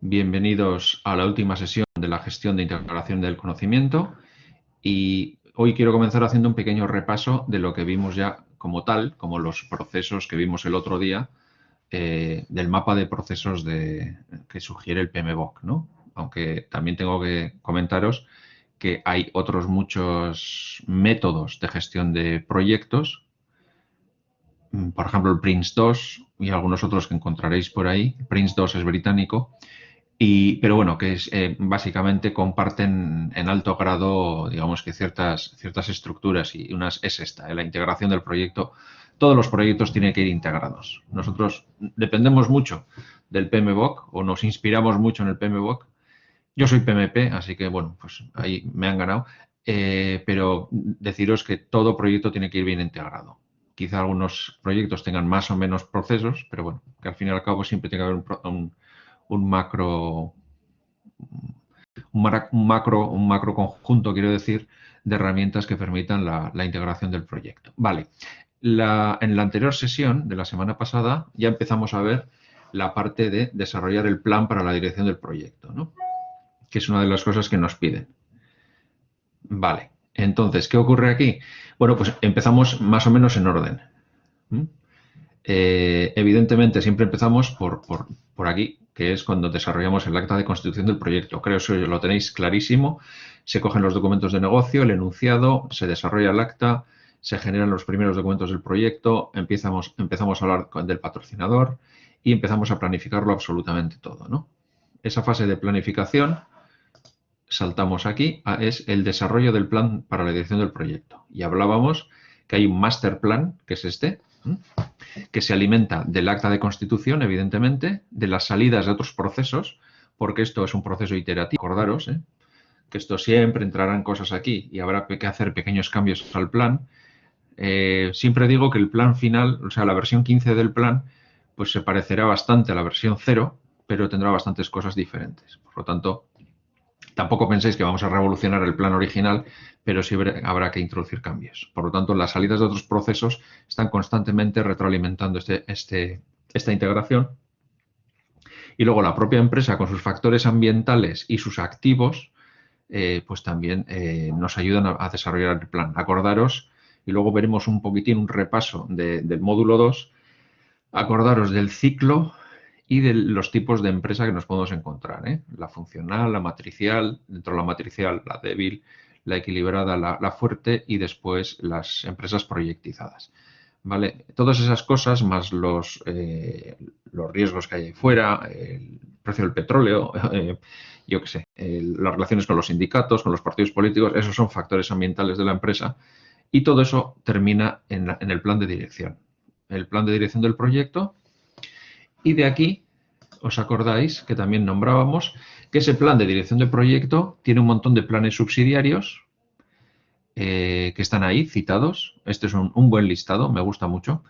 Bienvenidos a la última sesión de la gestión de integración del conocimiento y hoy quiero comenzar haciendo un pequeño repaso de lo que vimos ya como tal, como los procesos que vimos el otro día del mapa de procesos que sugiere el PMBOK, ¿no? Aunque también tengo que comentaros que hay otros muchos métodos de gestión de proyectos, por ejemplo el PRINCE2 y algunos otros que encontraréis por ahí. PRINCE2 es británico. Pero bueno, que básicamente comparten en alto grado, digamos que ciertas estructuras y unas es esta, la integración del proyecto. Todos los proyectos tienen que ir integrados. Nosotros dependemos mucho del PMBOK o nos inspiramos mucho en el PMBOK. Yo soy PMP, así que bueno, pues ahí me han ganado. Pero deciros que todo proyecto tiene que ir bien integrado. Quizá algunos proyectos tengan más o menos procesos, pero bueno, que al fin y al cabo siempre tiene que haber un macro, un macro conjunto, quiero decir, de herramientas que permitan la integración del proyecto. Vale, en la anterior sesión de la semana pasada ya empezamos a ver la parte de desarrollar el plan para la dirección del proyecto, ¿no? Que es una de las cosas que nos piden. Vale, entonces, ¿qué ocurre aquí? Bueno, pues empezamos más o menos en orden. Evidentemente, siempre empezamos por aquí, que es cuando desarrollamos el acta de constitución del proyecto. Creo que lo tenéis clarísimo. Se cogen los documentos de negocio, el enunciado, se desarrolla el acta, se generan los primeros documentos del proyecto, empezamos a hablar del patrocinador y empezamos a planificarlo absolutamente todo, ¿no? Esa fase de planificación, saltamos aquí, es el desarrollo del plan para la dirección del proyecto. Y hablábamos que hay un master plan, que es este, que se alimenta del acta de constitución, evidentemente, de las salidas de otros procesos, porque esto es un proceso iterativo. Acordaros que esto siempre entrarán cosas aquí y habrá que hacer pequeños cambios al plan. Siempre digo que el plan final, o sea, la versión 15 del plan, pues se parecerá bastante a la versión 0, pero tendrá bastantes cosas diferentes. Por lo tanto, tampoco penséis que vamos a revolucionar el plan original, pero sí habrá que introducir cambios. Por lo tanto, las salidas de otros procesos están constantemente retroalimentando esta integración. Y luego la propia empresa, con sus factores ambientales y sus activos, pues también nos ayudan a desarrollar el plan. Acordaros, y luego veremos un poquitín un repaso del módulo 2, acordaros del ciclo y de los tipos de empresa que nos podemos encontrar. La funcional, la matricial, dentro de la matricial, la débil, la equilibrada, la fuerte y después las empresas proyectizadas. ¿Vale? Todas esas cosas, más los riesgos que hay ahí fuera, el precio del petróleo, yo qué sé, las relaciones con los sindicatos, con los partidos políticos, esos son factores ambientales de la empresa y todo eso termina en el plan de dirección. El plan de dirección del proyecto. Y de aquí, os acordáis que también nombrábamos que ese plan de dirección de proyecto tiene un montón de planes subsidiarios que están ahí citados. Este es un buen listado, me gusta mucho,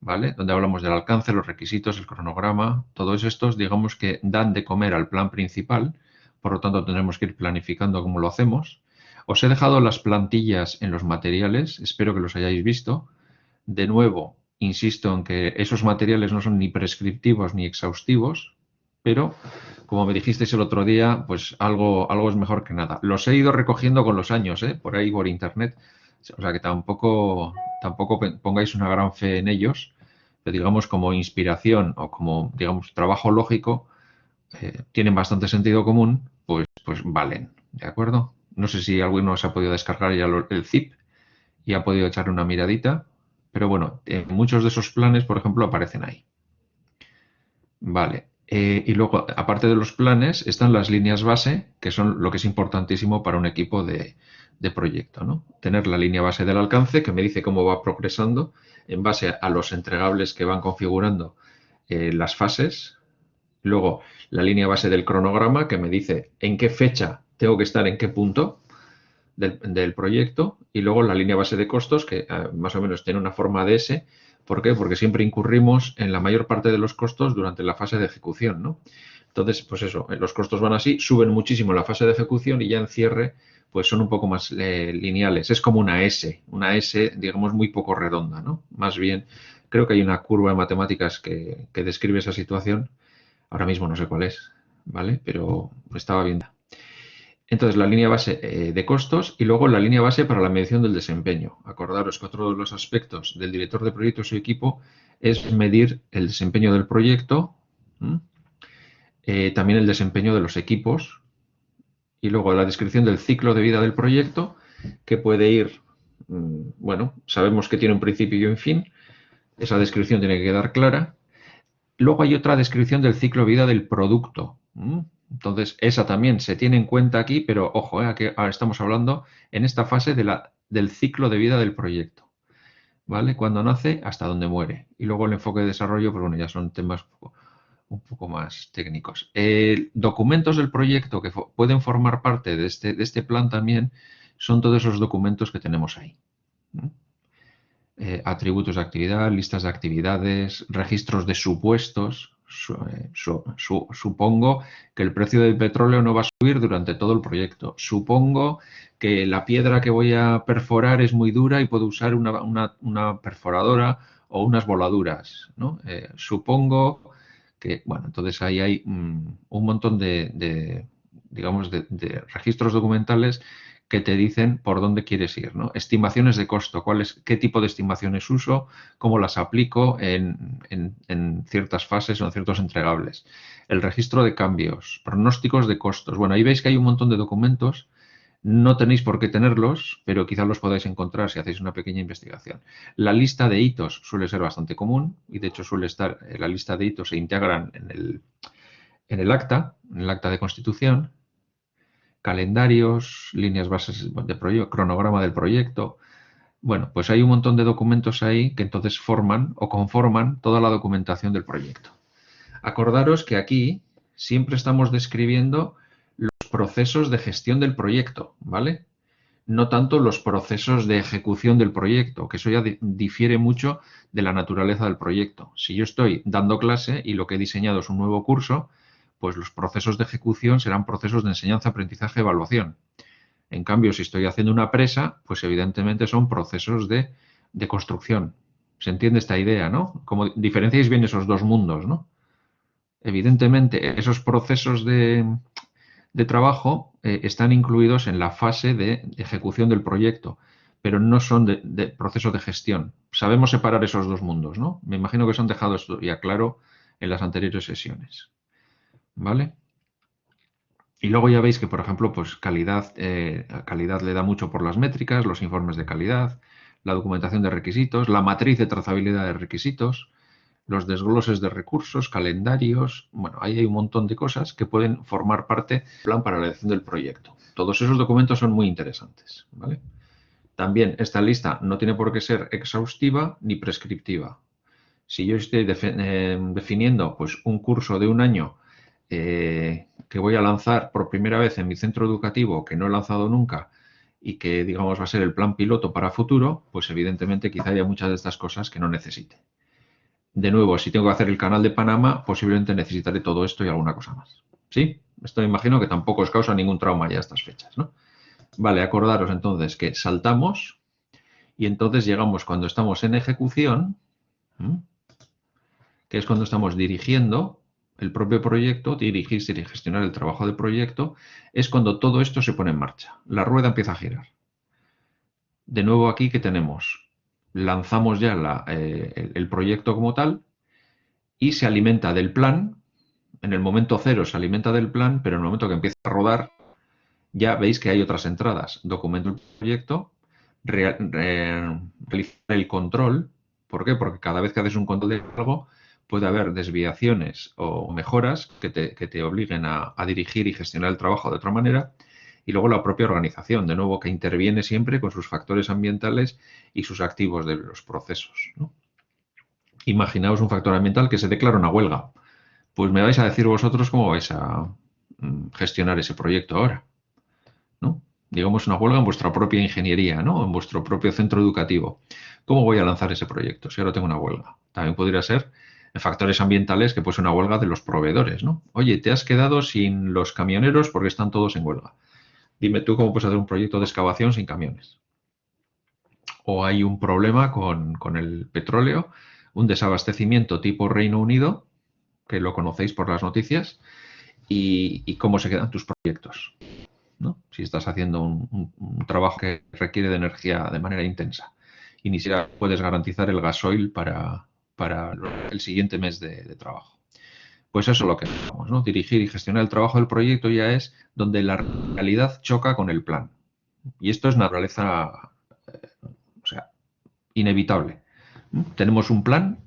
¿vale? Donde hablamos del alcance, los requisitos, el cronograma, todos estos, digamos que dan de comer al plan principal, por lo tanto tendremos que ir planificando cómo lo hacemos. Os he dejado las plantillas en los materiales, espero que los hayáis visto. De nuevo, insisto en que esos materiales no son ni prescriptivos ni exhaustivos, pero como me dijisteis el otro día, pues algo es mejor que nada. Los he ido recogiendo con los años, por ahí por internet, o sea que tampoco pongáis una gran fe en ellos, pero digamos como inspiración o como, digamos, trabajo lógico, tienen bastante sentido común, pues valen, ¿de acuerdo? No sé si alguno se ha podido descargar ya el zip y ha podido echarle una miradita. Pero bueno, muchos de esos planes, por ejemplo, aparecen ahí. Vale. Y luego, aparte de los planes, están las líneas base, que son lo que es importantísimo para un equipo de proyecto, ¿no? Tener la línea base del alcance, que me dice cómo va progresando, en base a los entregables que van configurando las fases. Luego, la línea base del cronograma, que me dice en qué fecha tengo que estar en qué punto del proyecto, y luego la línea base de costos, que más o menos tiene una forma de S. ¿Por qué? Porque siempre incurrimos en la mayor parte de los costos durante la fase de ejecución, ¿no? Entonces, pues eso, los costos van así, suben muchísimo en la fase de ejecución y ya en cierre, pues son un poco más lineales. Es como una S, digamos, muy poco redonda, ¿no? Más bien, creo que hay una curva de matemáticas que describe esa situación. Ahora mismo no sé cuál es, ¿vale? Pero estaba bien. Entonces, la línea base de costos y luego la línea base para la medición del desempeño. Acordaros que otro de los aspectos del director de proyecto y su equipo es medir el desempeño del proyecto, también el desempeño de los equipos y luego la descripción del ciclo de vida del proyecto, que puede ir, bueno, sabemos que tiene un principio y un fin, esa descripción tiene que quedar clara. Luego hay otra descripción del ciclo de vida del producto. Entonces, esa también se tiene en cuenta aquí, pero ojo, aquí ahora estamos hablando en esta fase del ciclo de vida del proyecto. ¿Vale? Cuando nace hasta donde muere. Y luego el enfoque de desarrollo, pues bueno, ya son temas un poco más técnicos. Documentos del proyecto que pueden formar parte de este plan también son todos esos documentos que tenemos ahí. Atributos de actividad, listas de actividades, registros de supuestos. Supongo que el precio del petróleo no va a subir durante todo el proyecto. Supongo que la piedra que voy a perforar es muy dura y puedo usar una perforadora o unas voladuras, ¿no? Supongo que, bueno, entonces ahí hay un montón digamos, de registros documentales que te dicen por dónde quieres ir, ¿no? Estimaciones de costo, qué tipo de estimaciones uso, cómo las aplico en ciertas fases o en ciertos entregables. El registro de cambios, pronósticos de costos. Bueno, ahí veis que hay un montón de documentos. No tenéis por qué tenerlos, pero quizás los podáis encontrar si hacéis una pequeña investigación. La lista de hitos suele ser bastante común y de hecho suele estar, la lista de hitos se integran en el acta de constitución. Calendarios, líneas bases de proyecto, cronograma del proyecto. Bueno, pues hay un montón de documentos ahí que entonces forman o conforman toda la documentación del proyecto. Acordaros que aquí siempre estamos describiendo los procesos de gestión del proyecto, ¿vale? No tanto los procesos de ejecución del proyecto, que eso ya difiere mucho de la naturaleza del proyecto. Si yo estoy dando clase y lo que he diseñado es un nuevo curso, pues los procesos de ejecución serán procesos de enseñanza, aprendizaje, evaluación. En cambio, si estoy haciendo una presa, pues evidentemente son procesos de construcción. ¿Se entiende esta idea, no? Como diferenciáis bien esos dos mundos, ¿no? Evidentemente, esos procesos de trabajo están incluidos en la fase de ejecución del proyecto, pero no son de procesos de gestión. Sabemos separar esos dos mundos, ¿no? Me imagino que os han dejado esto ya claro en las anteriores sesiones. ¿Vale? Y luego ya veis que, por ejemplo, pues calidad le da mucho por las métricas, los informes de calidad, la documentación de requisitos, la matriz de trazabilidad de requisitos, los desgloses de recursos, calendarios. Bueno, ahí hay un montón de cosas que pueden formar parte del plan para la elección del proyecto. Todos esos documentos son muy interesantes, ¿vale? También esta lista no tiene por qué ser exhaustiva ni prescriptiva. Si yo estoy definiendo pues, un curso de un año que voy a lanzar por primera vez en mi centro educativo, que no he lanzado nunca y que, digamos, va a ser el plan piloto para futuro, pues evidentemente quizá haya muchas de estas cosas que no necesite. De nuevo, si tengo que hacer el canal de Panamá, posiblemente necesitaré todo esto y alguna cosa más. ¿Sí? Esto me imagino que tampoco os causa ningún trauma ya a estas fechas, ¿no? Vale, acordaros entonces que saltamos y entonces llegamos cuando estamos en ejecución, que es cuando estamos dirigiendo el propio proyecto, dirigirse y gestionar el trabajo del proyecto, es cuando todo esto se pone en marcha. La rueda empieza a girar. De nuevo aquí, ¿qué tenemos? Lanzamos ya el proyecto como tal y se alimenta del plan. En el momento cero se alimenta del plan, pero en el momento que empieza a rodar, ya veis que hay otras entradas. Documento el proyecto, realizar el control. ¿Por qué? Porque cada vez que haces un control de algo, puede haber desviaciones o mejoras que te obliguen a dirigir y gestionar el trabajo de otra manera. Y luego la propia organización, de nuevo, que interviene siempre con sus factores ambientales y sus activos de los procesos, ¿no? Imaginaos un factor ambiental que se declara una huelga. Pues me vais a decir vosotros cómo vais a gestionar ese proyecto ahora, ¿no? Digamos una huelga en vuestra propia ingeniería, ¿no? En vuestro propio centro educativo. ¿Cómo voy a lanzar ese proyecto si ahora tengo una huelga? También podría ser factores ambientales que puede ser una huelga de los proveedores, ¿no? Oye, te has quedado sin los camioneros porque están todos en huelga. Dime tú cómo puedes hacer un proyecto de excavación sin camiones. O hay un problema con el petróleo, un desabastecimiento tipo Reino Unido, que lo conocéis por las noticias, y cómo se quedan tus proyectos, ¿no? Si estás haciendo un trabajo que requiere de energía de manera intensa y ni siquiera puedes garantizar el gasoil para el siguiente mes de trabajo. Pues eso es lo que hacemos, ¿no? Dirigir y gestionar el trabajo del proyecto ya es donde la realidad choca con el plan. Y esto es naturaleza, o sea, inevitable. Tenemos un plan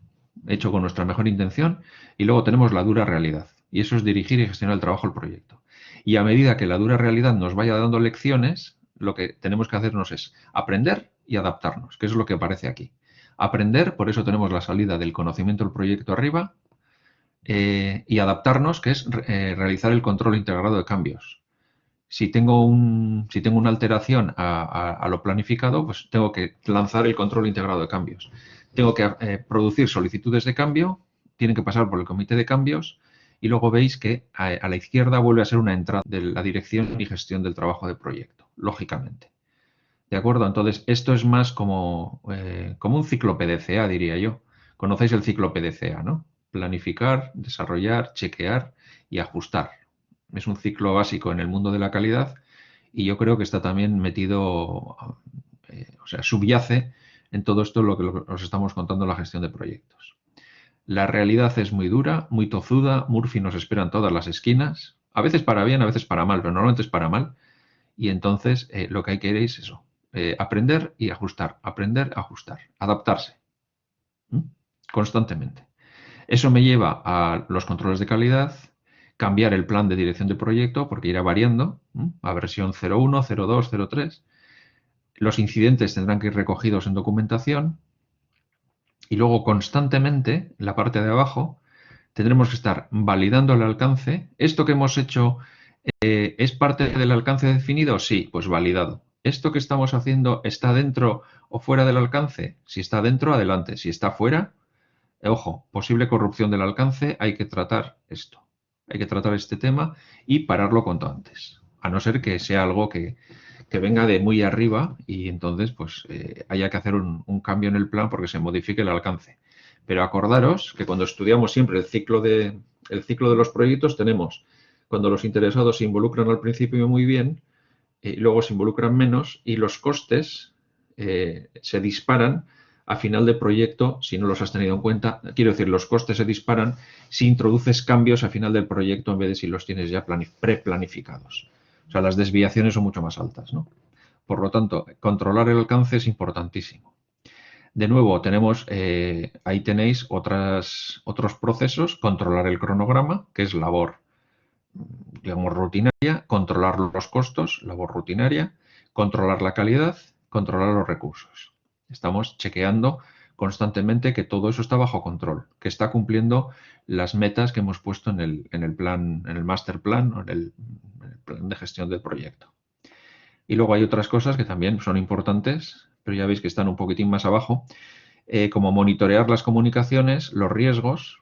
hecho con nuestra mejor intención y luego tenemos la dura realidad. Y eso es dirigir y gestionar el trabajo del proyecto. Y a medida que la dura realidad nos vaya dando lecciones, lo que tenemos que hacernos es aprender y adaptarnos, que es lo que aparece aquí. Aprender, por eso tenemos la salida del conocimiento del proyecto arriba, y adaptarnos, que es realizar el control integrado de cambios. Si tengo una alteración a lo planificado, pues tengo que lanzar el control integrado de cambios. Tengo que producir solicitudes de cambio, tienen que pasar por el comité de cambios y luego veis que a la izquierda vuelve a ser una entrada de la dirección y gestión del trabajo de proyecto, lógicamente. ¿De acuerdo? Entonces, esto es más como un ciclo PDCA, diría yo. Conocéis el ciclo PDCA, ¿no? Planificar, desarrollar, chequear y ajustar. Es un ciclo básico en el mundo de la calidad y yo creo que está también metido, o sea, subyace en todo esto lo que os estamos contando en la gestión de proyectos. La realidad es muy dura, muy tozuda. Murphy nos espera en todas las esquinas. A veces para bien, a veces para mal, pero normalmente es para mal. Y entonces lo que hay que es eso. Aprender y ajustar. Aprender, ajustar. Adaptarse. Constantemente. Eso me lleva a los controles de calidad, cambiar el plan de dirección de proyecto porque irá variando a versión 01, 02, 03. Los incidentes tendrán que ir recogidos en documentación y luego constantemente, en la parte de abajo, tendremos que estar validando el alcance. ¿Esto que hemos hecho es parte del alcance definido? Sí, pues validado. ¿Esto que estamos haciendo está dentro o fuera del alcance? Si está dentro, adelante. Si está fuera, ojo, posible corrupción del alcance, hay que tratar esto. Hay que tratar este tema y pararlo cuanto antes. A no ser que sea algo que venga de muy arriba y entonces pues haya que hacer un cambio en el plan porque se modifique el alcance. Pero acordaros que cuando estudiamos siempre el ciclo de los proyectos tenemos cuando los interesados se involucran al principio muy bien, luego se involucran menos y los costes se disparan a final de proyecto si no los has tenido en cuenta. Quiero decir, los costes se disparan si introduces cambios a final del proyecto en vez de si los tienes ya preplanificados. O sea, las desviaciones son mucho más altas, ¿no? Por lo tanto, controlar el alcance es importantísimo. De nuevo, tenemos, ahí tenéis otros procesos, controlar el cronograma, que es labor, digamos, rutinaria, controlar los costos, labor rutinaria, controlar la calidad, controlar los recursos. Estamos chequeando constantemente que todo eso está bajo control, que está cumpliendo las metas que hemos puesto en el plan, en el master plan o en el plan de gestión del proyecto. Y luego hay otras cosas que también son importantes, pero ya veis que están un poquitín más abajo, como monitorear las comunicaciones, los riesgos,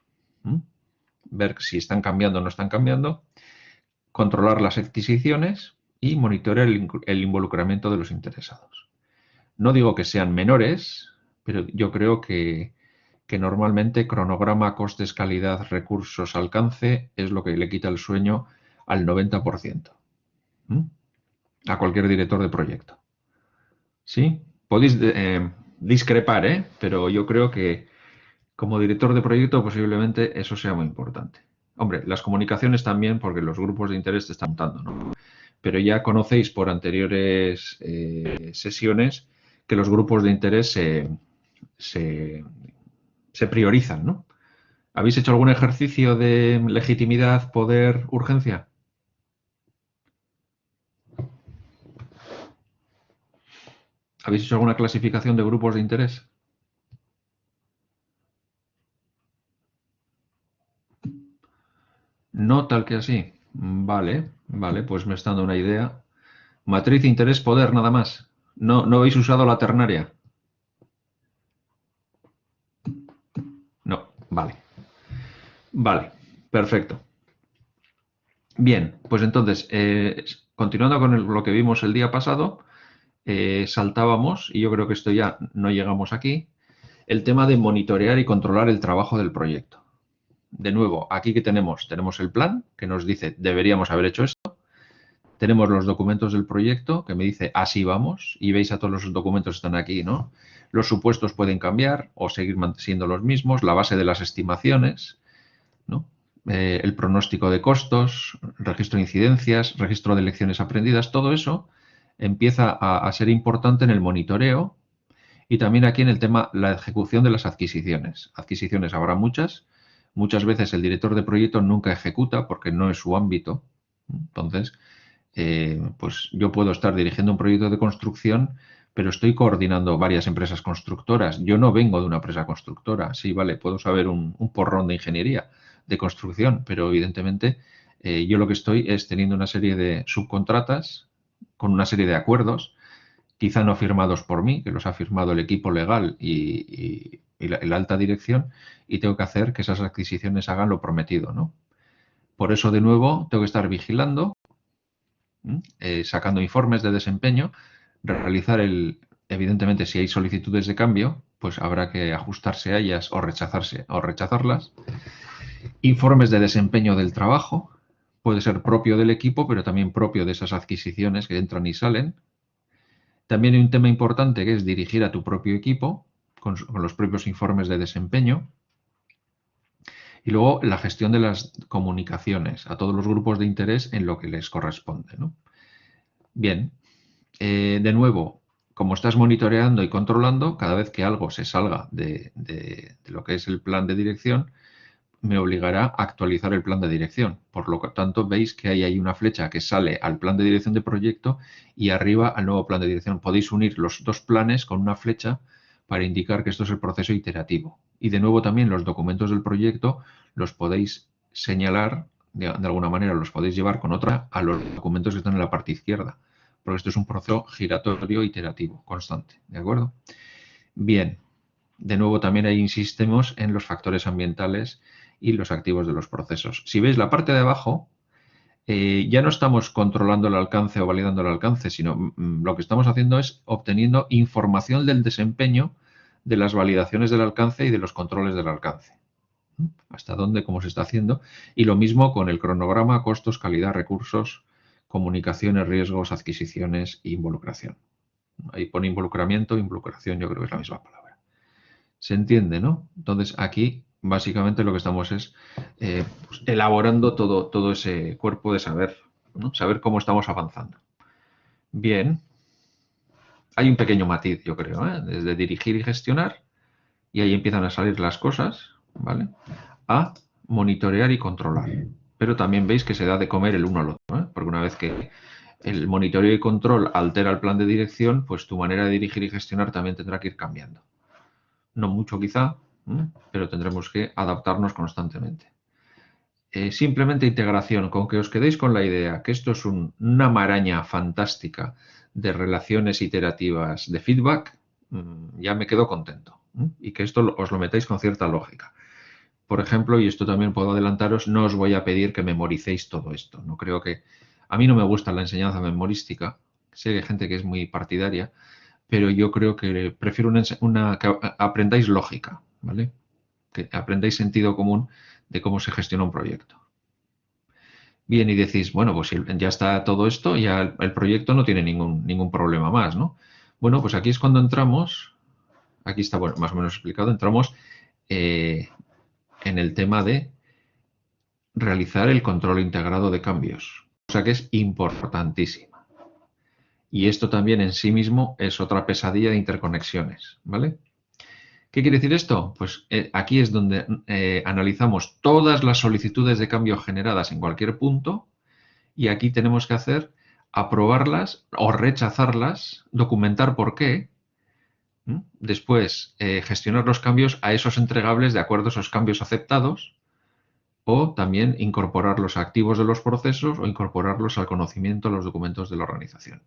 ver si están cambiando o no están cambiando, controlar las adquisiciones y monitorear el involucramiento de los interesados. No digo que sean menores, pero yo creo que normalmente cronograma, costes, calidad, recursos, alcance es lo que le quita el sueño al 90%. A cualquier director de proyecto. ¿Sí? Podéis discrepar, pero yo creo que como director de proyecto posiblemente eso sea muy importante. Hombre, las comunicaciones también, porque los grupos de interés te están dando, ¿no? Pero ya conocéis por anteriores sesiones que los grupos de interés se priorizan, ¿no? ¿Habéis hecho algún ejercicio de legitimidad, poder, urgencia? ¿Habéis hecho alguna clasificación de grupos de interés? No tal que así. Vale, vale, pues me está dando una idea. Matriz, interés, poder, nada más. No habéis usado la ternaria. No, vale. Vale, perfecto. Bien, pues entonces, continuando con lo que vimos el día pasado, saltábamos, y yo creo que esto ya no llegamos aquí, el tema de monitorear y controlar el trabajo del proyecto. De nuevo, aquí que tenemos el plan que nos dice deberíamos haber hecho esto. Tenemos los documentos del proyecto que me dice así vamos y veis a todos los documentos están aquí, ¿no? Los supuestos pueden cambiar o seguir siendo los mismos, la base de las estimaciones, ¿no? El pronóstico de costos, registro de incidencias, registro de lecciones aprendidas, todo eso empieza a ser importante en el monitoreo y también aquí en el tema, la ejecución de las adquisiciones. Adquisiciones habrá muchas veces el director de proyecto nunca ejecuta porque no es su ámbito. Entonces, pues yo puedo estar dirigiendo un proyecto de construcción, pero estoy coordinando varias empresas constructoras. Yo no vengo de una empresa constructora. Sí, vale, puedo saber un porrón de ingeniería, de construcción, pero evidentemente yo lo que estoy es teniendo una serie de subcontratas con una serie de acuerdos, quizá no firmados por mí, que los ha firmado el equipo legal y la alta dirección, y tengo que hacer que esas adquisiciones hagan lo prometido, ¿no? Por eso, de nuevo, tengo que estar vigilando, sacando informes de desempeño, realizar evidentemente, si hay solicitudes de cambio, pues habrá que ajustarse a ellas o rechazarlas. Informes de desempeño del trabajo, puede ser propio del equipo, pero también propio de esas adquisiciones que entran y salen. También hay un tema importante que es dirigir a tu propio equipo con los propios informes de desempeño. Y luego la gestión de las comunicaciones a todos los grupos de interés en lo que les corresponde, ¿no? Bien, de nuevo, como estás monitoreando y controlando, cada vez que algo se salga de lo que es el plan de dirección, me obligará a actualizar el plan de dirección. Por lo tanto, veis que ahí hay una flecha que sale al plan de dirección de proyecto y arriba al nuevo plan de dirección. Podéis unir los dos planes con una flecha para indicar que esto es el proceso iterativo. Y de nuevo también los documentos del proyecto los podéis señalar, de alguna manera los podéis llevar con otra a los documentos que están en la parte izquierda, porque esto es un proceso giratorio iterativo, constante, ¿de acuerdo? Bien, de nuevo también ahí insistimos en los factores ambientales y los activos de los procesos. Si veis la parte de abajo, ya no estamos controlando el alcance o validando el alcance, sino lo que estamos haciendo es obteniendo información del desempeño de las validaciones del alcance y de los controles del alcance. Hasta dónde, cómo se está haciendo. Y lo mismo con el cronograma, costos, calidad, recursos, comunicaciones, riesgos, adquisiciones e involucración. Ahí pone involucramiento, involucración, yo creo que es la misma palabra. ¿Se entiende, no? Entonces, aquí básicamente lo que estamos es pues, elaborando todo ese cuerpo de saber, ¿no? Saber cómo estamos avanzando. Bien. Hay un pequeño matiz, yo creo, desde dirigir y gestionar, y ahí empiezan a salir las cosas, ¿vale? A monitorear y controlar. Pero también veis que se da de comer el uno al otro, porque una vez que el monitoreo y control altera el plan de dirección, pues tu manera de dirigir y gestionar también tendrá que ir cambiando. No mucho quizá, pero tendremos que adaptarnos constantemente. Simplemente integración, con que os quedéis con la idea que esto es una maraña fantástica de relaciones iterativas de feedback, ya me quedo contento. Y que esto os lo metáis con cierta lógica. Por ejemplo, y esto también puedo adelantaros, no os voy a pedir que memoricéis todo esto. No creo que... A mí no me gusta la enseñanza memorística. Sé que hay gente que es muy partidaria, pero yo creo que prefiero que aprendáis lógica, ¿vale? Que aprendáis sentido común de cómo se gestiona un proyecto. Bien, y decís, bueno, pues si ya está todo esto, ya el proyecto no tiene ningún problema más, ¿no? Bueno, pues aquí es cuando entramos, aquí está bueno, más o menos explicado, entramos en el tema de realizar el control integrado de cambios, cosa que es importantísima. Y esto también en sí mismo es otra pesadilla de interconexiones, ¿vale? ¿Qué quiere decir esto? Pues aquí es donde analizamos todas las solicitudes de cambio generadas en cualquier punto y aquí tenemos que hacer aprobarlas o rechazarlas, documentar por qué, después gestionar los cambios a esos entregables de acuerdo a esos cambios aceptados o también incorporar los activos de los procesos o incorporarlos al conocimiento de los documentos de la organización.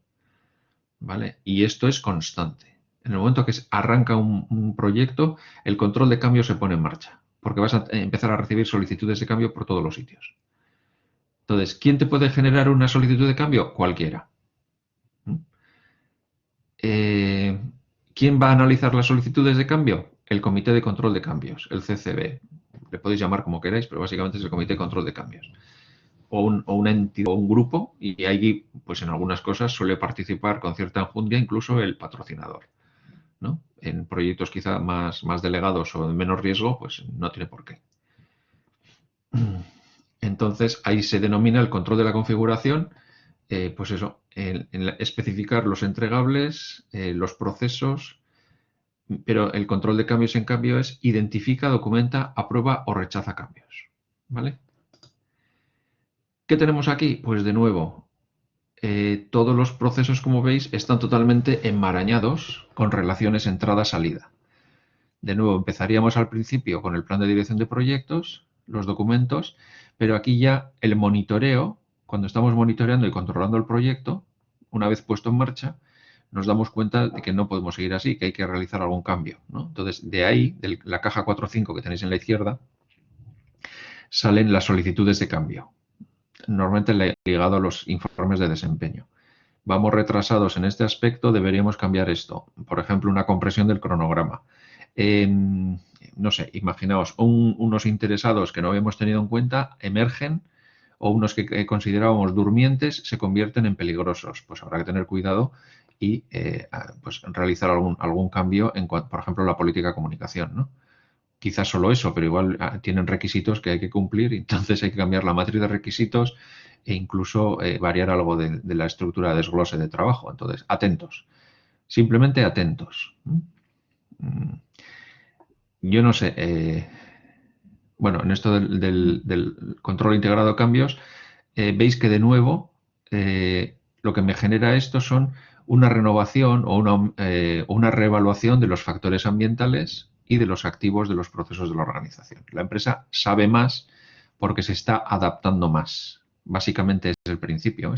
¿Vale? Y esto es constante. En el momento que arranca un proyecto, el control de cambio se pone en marcha, porque vas a empezar a recibir solicitudes de cambio por todos los sitios. Entonces, ¿quién te puede generar una solicitud de cambio? Cualquiera. ¿Quién va a analizar las solicitudes de cambio? El Comité de Control de Cambios, el CCB. le podéis llamar como queráis, pero básicamente es el comité de control de cambios. O una entidad o un grupo, y ahí, pues en algunas cosas suele participar con cierta enjundia incluso el patrocinador, ¿no? En proyectos quizá más delegados o de menos riesgo, pues no tiene por qué. Entonces, ahí se denomina el control de la configuración, pues eso, especificar los entregables, los procesos, pero el control de cambios, en cambio, es identifica, documenta, aprueba o rechaza cambios. ¿Vale? ¿Qué tenemos aquí? Pues de nuevo, todos los procesos, como veis, están totalmente enmarañados con relaciones entrada-salida. De nuevo, empezaríamos al principio con el plan de dirección de proyectos, los documentos, pero aquí ya el monitoreo, cuando estamos monitoreando y controlando el proyecto, una vez puesto en marcha, nos damos cuenta de que no podemos seguir así, que hay que realizar algún cambio, ¿no? Entonces, de ahí, de la caja 4.5 que tenéis en la izquierda, salen las solicitudes de cambio, normalmente ligado a los informes de desempeño. Vamos retrasados en este aspecto, deberíamos cambiar esto. Por ejemplo, una compresión del cronograma. No sé, imaginaos, unos interesados que no habíamos tenido en cuenta emergen, o unos que considerábamos durmientes se convierten en peligrosos. Pues habrá que tener cuidado y pues realizar algún cambio en cuanto, por ejemplo, la política de comunicación, ¿no? Quizás solo eso, pero igual tienen requisitos que hay que cumplir, y entonces hay que cambiar la matriz de requisitos e incluso variar algo de la estructura de desglose de trabajo. Entonces, atentos, simplemente atentos. Yo no sé, bueno, en esto del control integrado de cambios, veis que de nuevo lo que me genera esto son una renovación o una reevaluación de los factores ambientales y de los activos de los procesos de la organización. La empresa sabe más porque se está adaptando más. Básicamente es el principio.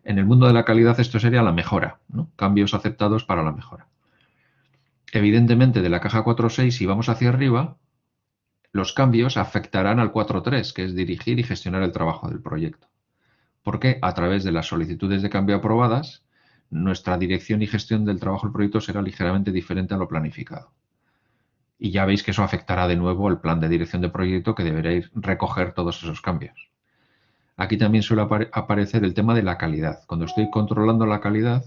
En el mundo de la calidad esto sería la mejora, ¿no? Cambios aceptados para la mejora. Evidentemente, de la caja 4.6, si vamos hacia arriba, los cambios afectarán al 4.3, que es dirigir y gestionar el trabajo del proyecto. Porque a través de las solicitudes de cambio aprobadas, nuestra dirección y gestión del trabajo del proyecto será ligeramente diferente a lo planificado. Y ya veis que eso afectará de nuevo el plan de dirección de proyecto, que deberéis recoger todos esos cambios. Aquí también suele aparecer el tema de la calidad. Cuando estoy controlando la calidad,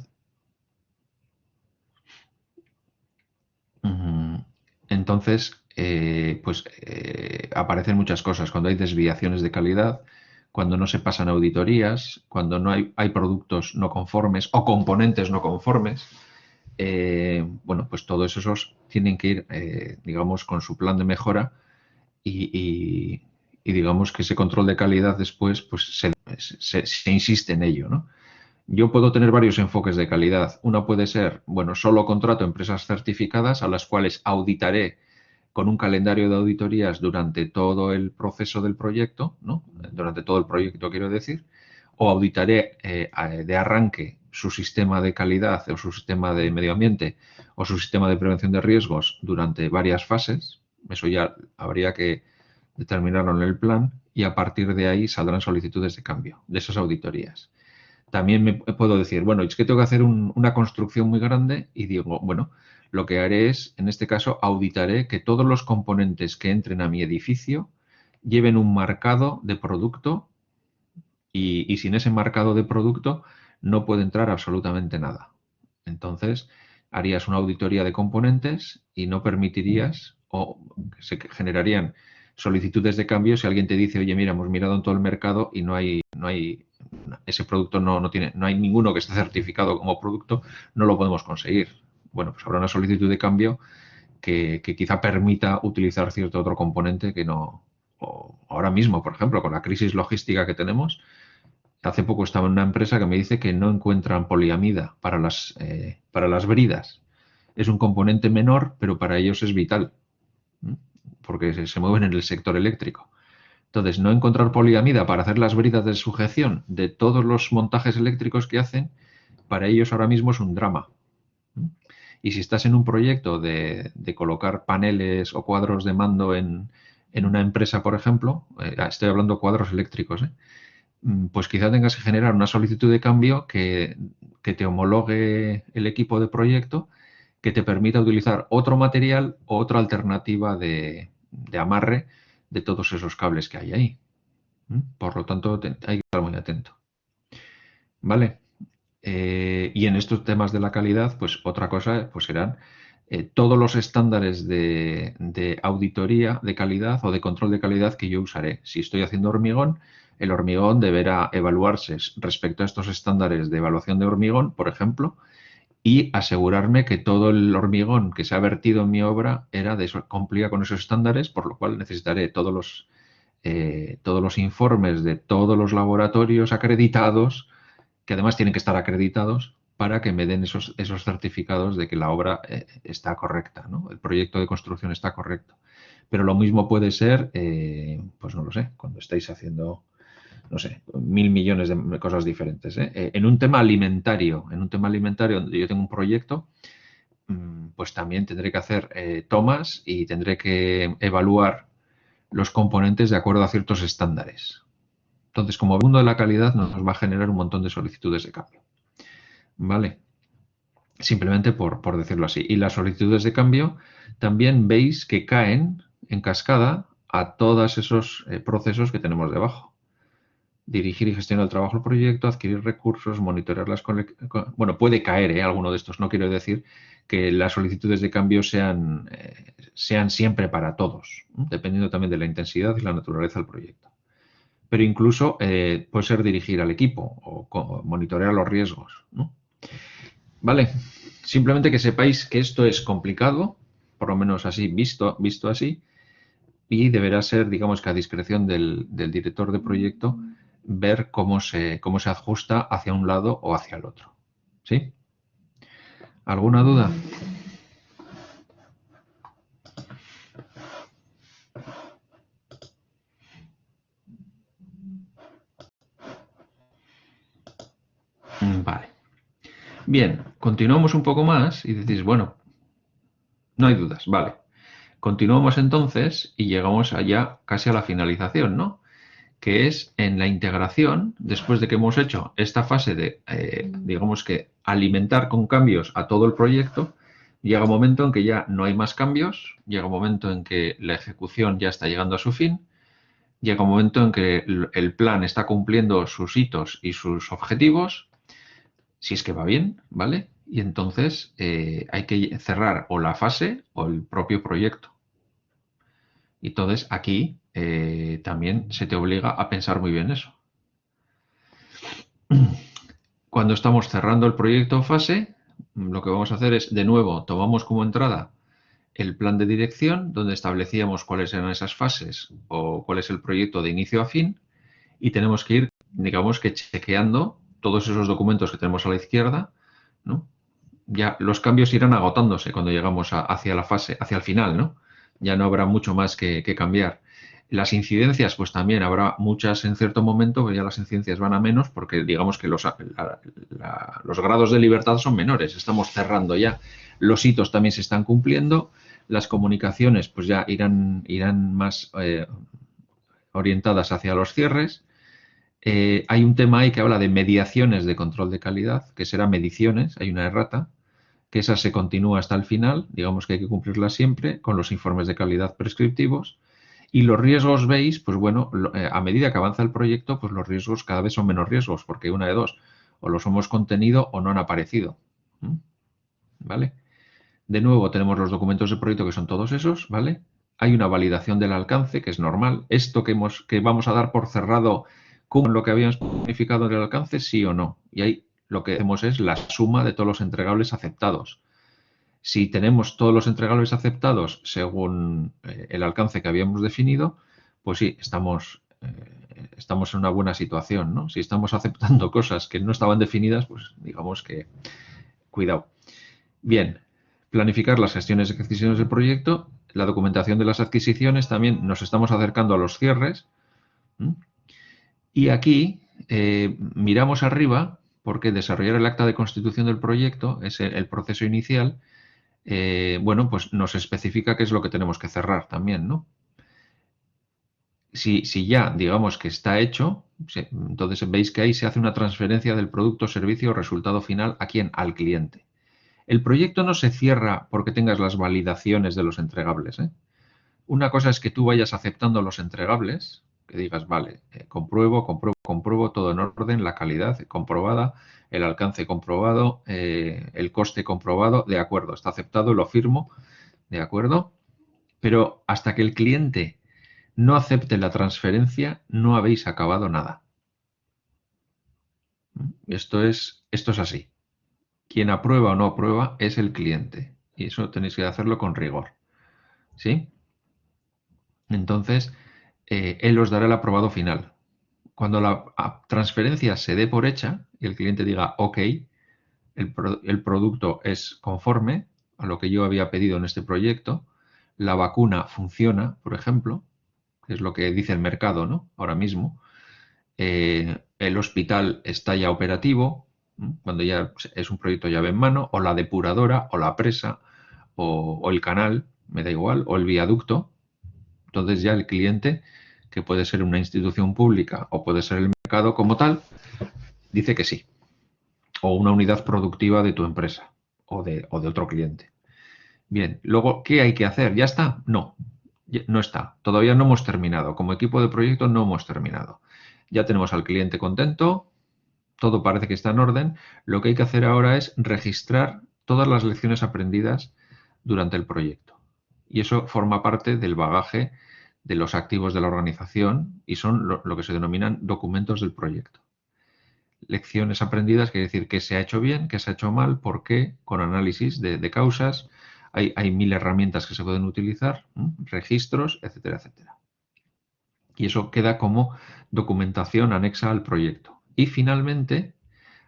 entonces aparecen muchas cosas. Cuando hay desviaciones de calidad, cuando no se pasan auditorías, cuando no hay productos no conformes o componentes no conformes, bueno, pues todos esos tienen que ir, digamos, con su plan de mejora, y digamos que ese control de calidad después pues se insiste en ello, ¿no? Yo puedo tener varios enfoques de calidad. Uno puede ser, bueno, solo contrato empresas certificadas a las cuales auditaré con un calendario de auditorías durante todo el proceso del proyecto, ¿no? Durante todo el proyecto, quiero decir, o auditaré de arranque su sistema de calidad o su sistema de medio ambiente o su sistema de prevención de riesgos durante varias fases. Eso ya habría que determinarlo en el plan, y a partir de ahí saldrán solicitudes de cambio de esas auditorías. También me puedo decir, bueno, es que tengo que hacer una construcción muy grande, y digo, bueno, lo que haré es, en este caso, auditaré que todos los componentes que entren a mi edificio lleven un marcado de producto, y sin ese marcado de producto no puede entrar absolutamente nada. Entonces, harías una auditoría de componentes y no permitirías, o se generarían solicitudes de cambio si alguien te dice, oye, mira, hemos mirado en todo el mercado y no hay ese producto no hay ninguno que esté certificado como producto, no lo podemos conseguir. Bueno, pues habrá una solicitud de cambio que quizá permita utilizar cierto otro componente que no. O ahora mismo, por ejemplo, con la crisis logística que tenemos, hace poco estaba en una empresa que me dice que no encuentran poliamida para las bridas. Es un componente menor, pero para ellos es vital, porque se mueven en el sector eléctrico. Entonces, no encontrar poliamida para hacer las bridas de sujeción de todos los montajes eléctricos que hacen, para ellos ahora mismo es un drama. Y si estás en un proyecto de colocar paneles o cuadros de mando en una empresa, por ejemplo, estoy hablando de cuadros eléctricos, pues quizá tengas que generar una solicitud de cambio que te homologue el equipo de proyecto, que te permita utilizar otro material o otra alternativa de amarre de todos esos cables que hay ahí. Por lo tanto, hay que estar muy atento. ¿Vale? Y en estos temas de la calidad, pues otra cosa pues serán todos los estándares de auditoría de calidad o de control de calidad que yo usaré. Si estoy haciendo hormigón, el hormigón deberá evaluarse respecto a estos estándares de evaluación de hormigón, por ejemplo, y asegurarme que todo el hormigón que se ha vertido en mi obra cumplía con esos estándares, por lo cual necesitaré todos los informes de todos los laboratorios acreditados, que además tienen que estar acreditados para que me den esos certificados de que la obra está correcta, ¿no? El proyecto de construcción está correcto. Pero lo mismo puede ser, pues no lo sé, cuando estáis haciendo, no sé, 1.000 millones de cosas diferentes. En un tema alimentario donde yo tengo un proyecto, pues también tendré que hacer tomas y tendré que evaluar los componentes de acuerdo a ciertos estándares. Entonces, como el mundo de la calidad nos va a generar un montón de solicitudes de cambio. ¿Vale? Simplemente por decirlo así. Y las solicitudes de cambio también veis que caen en cascada a todos esos procesos que tenemos debajo. Dirigir y gestionar el trabajo del proyecto, adquirir recursos, monitorear las conexiones. Bueno, puede caer alguno de estos. No quiero decir que las solicitudes de cambio sean siempre para todos, dependiendo también de la intensidad y la naturaleza del proyecto. Pero incluso puede ser dirigir al equipo o monitorear los riesgos, ¿no? Vale, simplemente que sepáis que esto es complicado, por lo menos así, visto así, y deberá ser, digamos que a discreción del director de proyecto, ver cómo se ajusta hacia un lado o hacia el otro. ¿Sí? ¿Alguna duda? Vale. Bien, continuamos un poco más y decís, bueno, no hay dudas, vale. Continuamos entonces y llegamos allá casi a la finalización, ¿no? Que es en la integración, después de que hemos hecho esta fase de, digamos que, alimentar con cambios a todo el proyecto, llega un momento en que ya no hay más cambios, llega un momento en que la ejecución ya está llegando a su fin, llega un momento en que el plan está cumpliendo sus hitos y sus objetivos, si es que va bien, ¿vale? Y entonces hay que cerrar o la fase o el propio proyecto. Y entonces aquí también se te obliga a pensar muy bien eso. Cuando estamos cerrando el proyecto o fase, lo que vamos a hacer es, de nuevo, tomamos como entrada el plan de dirección, donde establecíamos cuáles eran esas fases o cuál es el proyecto de inicio a fin, y tenemos que ir, digamos que chequeando todos esos documentos que tenemos a la izquierda, ¿no? Ya los cambios irán agotándose cuando llegamos hacia la fase, hacia el final, ¿no? Ya no habrá mucho más que cambiar. Las incidencias, pues también habrá muchas en cierto momento, pero ya las incidencias van a menos porque digamos que los grados de libertad son menores. Estamos cerrando ya. Los hitos también se están cumpliendo. Las comunicaciones pues ya irán más orientadas hacia los cierres. Hay un tema ahí que habla de mediaciones de control de calidad, que será mediciones, hay una errata, que esa se continúa hasta el final, digamos que hay que cumplirla siempre con los informes de calidad prescriptivos. Y los riesgos, veis, pues bueno, a medida que avanza el proyecto, pues los riesgos cada vez son menos riesgos, porque una de dos, o los hemos contenido o no han aparecido. ¿Vale? De nuevo tenemos los documentos de proyecto que son todos esos, ¿vale? Hay una validación del alcance, que es normal. Esto que vamos a dar por cerrado con lo que habíamos planificado en el alcance, sí o no. Y ahí lo que hacemos es la suma de todos los entregables aceptados. Si tenemos todos los entregables aceptados según el alcance que habíamos definido, pues sí, estamos en una buena situación, ¿no? Si estamos aceptando cosas que no estaban definidas, pues digamos que cuidado. Bien, planificar las gestiones y adquisiciones del proyecto, la documentación de las adquisiciones, también nos estamos acercando a los cierres. Y aquí miramos arriba, porque desarrollar el acta de constitución del proyecto es el proceso inicial. Bueno, pues nos especifica qué es lo que tenemos que cerrar también, ¿no? Si ya, digamos que está hecho, entonces veis que ahí se hace una transferencia del producto, servicio o resultado final a quién, al cliente. El proyecto no se cierra porque tengas las validaciones de los entregables, ¿eh? Una cosa es que tú vayas aceptando los entregables, que digas, vale, compruebo, todo en orden, la calidad comprobada, el alcance comprobado, el coste comprobado, de acuerdo, está aceptado, lo firmo, de acuerdo, pero hasta que el cliente no acepte la transferencia, no habéis acabado nada. Esto es así. Quien aprueba o no aprueba es el cliente. Y eso tenéis que hacerlo con rigor. ¿Sí? Entonces, él os dará el aprobado final. Cuando la transferencia se dé por hecha y el cliente diga, ok, el producto es conforme a lo que yo había pedido en este proyecto, la vacuna funciona, por ejemplo, que es lo que dice el mercado, ¿no? Ahora mismo, el hospital está ya operativo, cuando ya es un proyecto llave en mano, o la depuradora, o la presa, o el canal, me da igual, o el viaducto. Entonces ya el cliente, que puede ser una institución pública o puede ser el mercado como tal, dice que sí. O una unidad productiva de tu empresa o de otro cliente. Bien, luego, ¿qué hay que hacer? ¿Ya está? No, no está. Todavía no hemos terminado. Como equipo de proyecto no hemos terminado. Ya tenemos al cliente contento, todo parece que está en orden. Lo que hay que hacer ahora es registrar todas las lecciones aprendidas durante el proyecto. Y eso forma parte del bagaje de los activos de la organización y son lo que se denominan documentos del proyecto. Lecciones aprendidas quiere decir qué se ha hecho bien, qué se ha hecho mal, por qué, con análisis de causas. Hay 1000 herramientas que se pueden utilizar, registros, etcétera, etcétera. Y eso queda como documentación anexa al proyecto. Y finalmente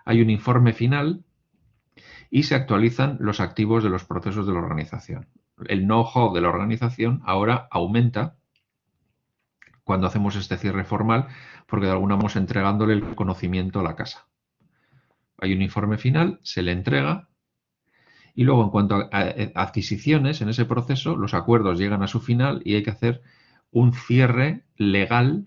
hay un informe final y se actualizan los activos de los procesos de la organización. El know-how de la organización ahora aumenta cuando hacemos este cierre formal porque de alguna manera vamos entregándole el conocimiento a la casa. Hay un informe final, se le entrega y luego en cuanto a adquisiciones en ese proceso, los acuerdos llegan a su final y hay que hacer un cierre legal.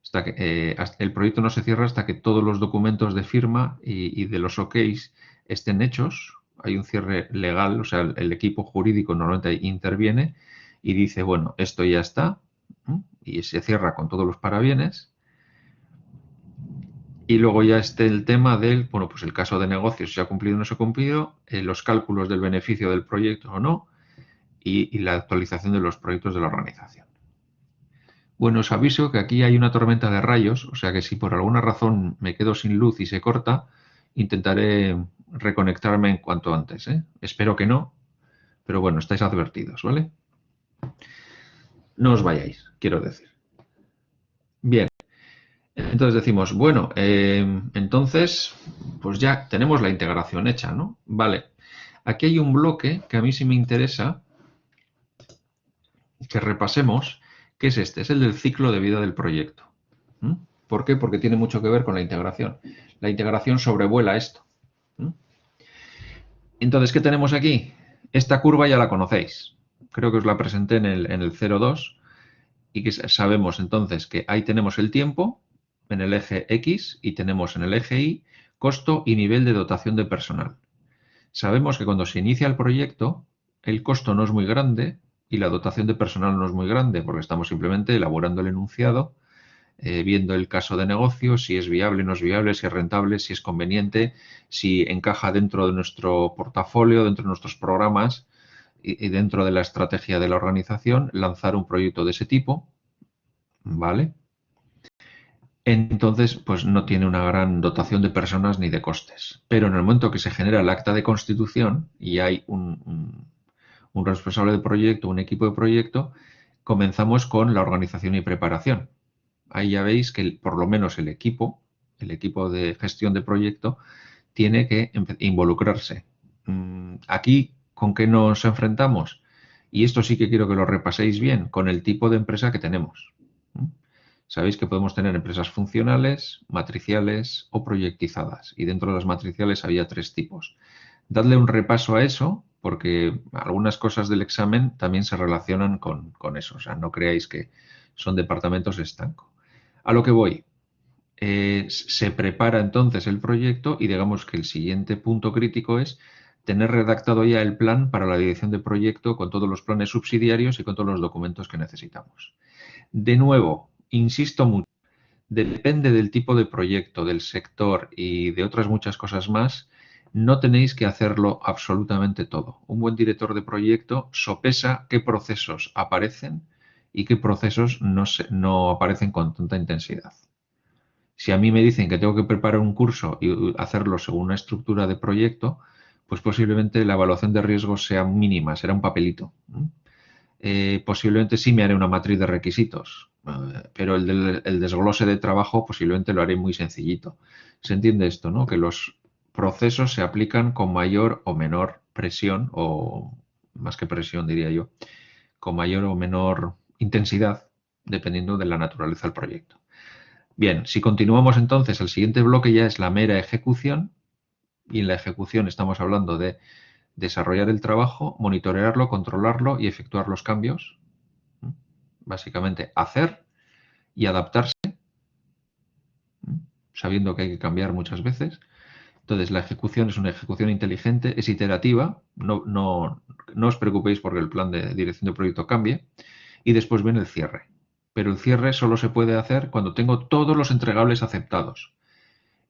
Hasta que, el proyecto no se cierra hasta que todos los documentos de firma y de los OKs estén hechos. Hay un cierre legal, o sea, el equipo jurídico normalmente interviene y dice, bueno, esto ya está, y se cierra con todos los parabienes. Y luego ya esté el tema del, bueno, pues el caso de negocio, si se ha cumplido o no se ha cumplido, los cálculos del beneficio del proyecto o no, y la actualización de los proyectos de la organización. Bueno, os aviso que aquí hay una tormenta de rayos, o sea que si por alguna razón me quedo sin luz y se corta, intentaré reconectarme en cuanto antes, ¿eh? Espero que no, pero bueno, estáis advertidos, ¿vale? No os vayáis, quiero decir. Bien, entonces decimos, bueno, entonces, pues ya tenemos la integración hecha, ¿no? Vale, aquí hay un bloque que a mí sí me interesa que repasemos, que es este, es el del ciclo de vida del proyecto. ¿Por qué? Porque tiene mucho que ver con la integración. La integración sobrevuela esto. Entonces, ¿qué tenemos aquí? Esta curva ya la conocéis. Creo que os la presenté en el 0,2 y que sabemos entonces que ahí tenemos el tiempo en el eje X y tenemos en el eje Y costo y nivel de dotación de personal. Sabemos que cuando se inicia el proyecto, el costo no es muy grande y la dotación de personal no es muy grande porque estamos simplemente elaborando el enunciado, viendo el caso de negocio, si es viable, no es viable, si es rentable, si es conveniente, si encaja dentro de nuestro portafolio, dentro de nuestros programas y dentro de la estrategia de la organización, lanzar un proyecto de ese tipo, ¿vale? Entonces, pues no tiene una gran dotación de personas ni de costes. Pero en el momento que se genera el acta de constitución y hay un responsable de proyecto, un equipo de proyecto, comenzamos con la organización y preparación. Ahí ya veis que por lo menos el equipo de gestión de proyecto, tiene que involucrarse. Aquí, ¿con qué nos enfrentamos? Y esto sí que quiero que lo repaséis bien, con el tipo de empresa que tenemos. Sabéis que podemos tener empresas funcionales, matriciales o proyectizadas. Y dentro de las matriciales había 3 tipos. Dadle un repaso a eso, porque algunas cosas del examen también se relacionan con eso. O sea, no creáis que son departamentos estancos. A lo que voy. Se prepara entonces el proyecto y digamos que el siguiente punto crítico es tener redactado ya el plan para la dirección de proyecto con todos los planes subsidiarios y con todos los documentos que necesitamos. De nuevo, insisto mucho, depende del tipo de proyecto, del sector y de otras muchas cosas más, no tenéis que hacerlo absolutamente todo. Un buen director de proyecto sopesa qué procesos aparecen y qué procesos no aparecen con tanta intensidad. Si a mí me dicen que tengo que preparar un curso y hacerlo según una estructura de proyecto, pues posiblemente la evaluación de riesgos sea mínima, será un papelito. Posiblemente sí me haré una matriz de requisitos, pero el desglose de trabajo posiblemente lo haré muy sencillito. ¿Se entiende esto, no? Que los procesos se aplican con mayor o menor presión, o más que presión diría yo, con mayor o menor intensidad, dependiendo de la naturaleza del proyecto. Bien, si continuamos entonces, el siguiente bloque ya es la mera ejecución, y en la ejecución estamos hablando de desarrollar el trabajo, monitorearlo, controlarlo y efectuar los cambios. Básicamente, hacer y adaptarse, sabiendo que hay que cambiar muchas veces. Entonces, la ejecución es una ejecución inteligente, es iterativa, no os preocupéis porque el plan de dirección de proyecto cambie, y después viene el cierre. Pero el cierre solo se puede hacer cuando tengo todos los entregables aceptados.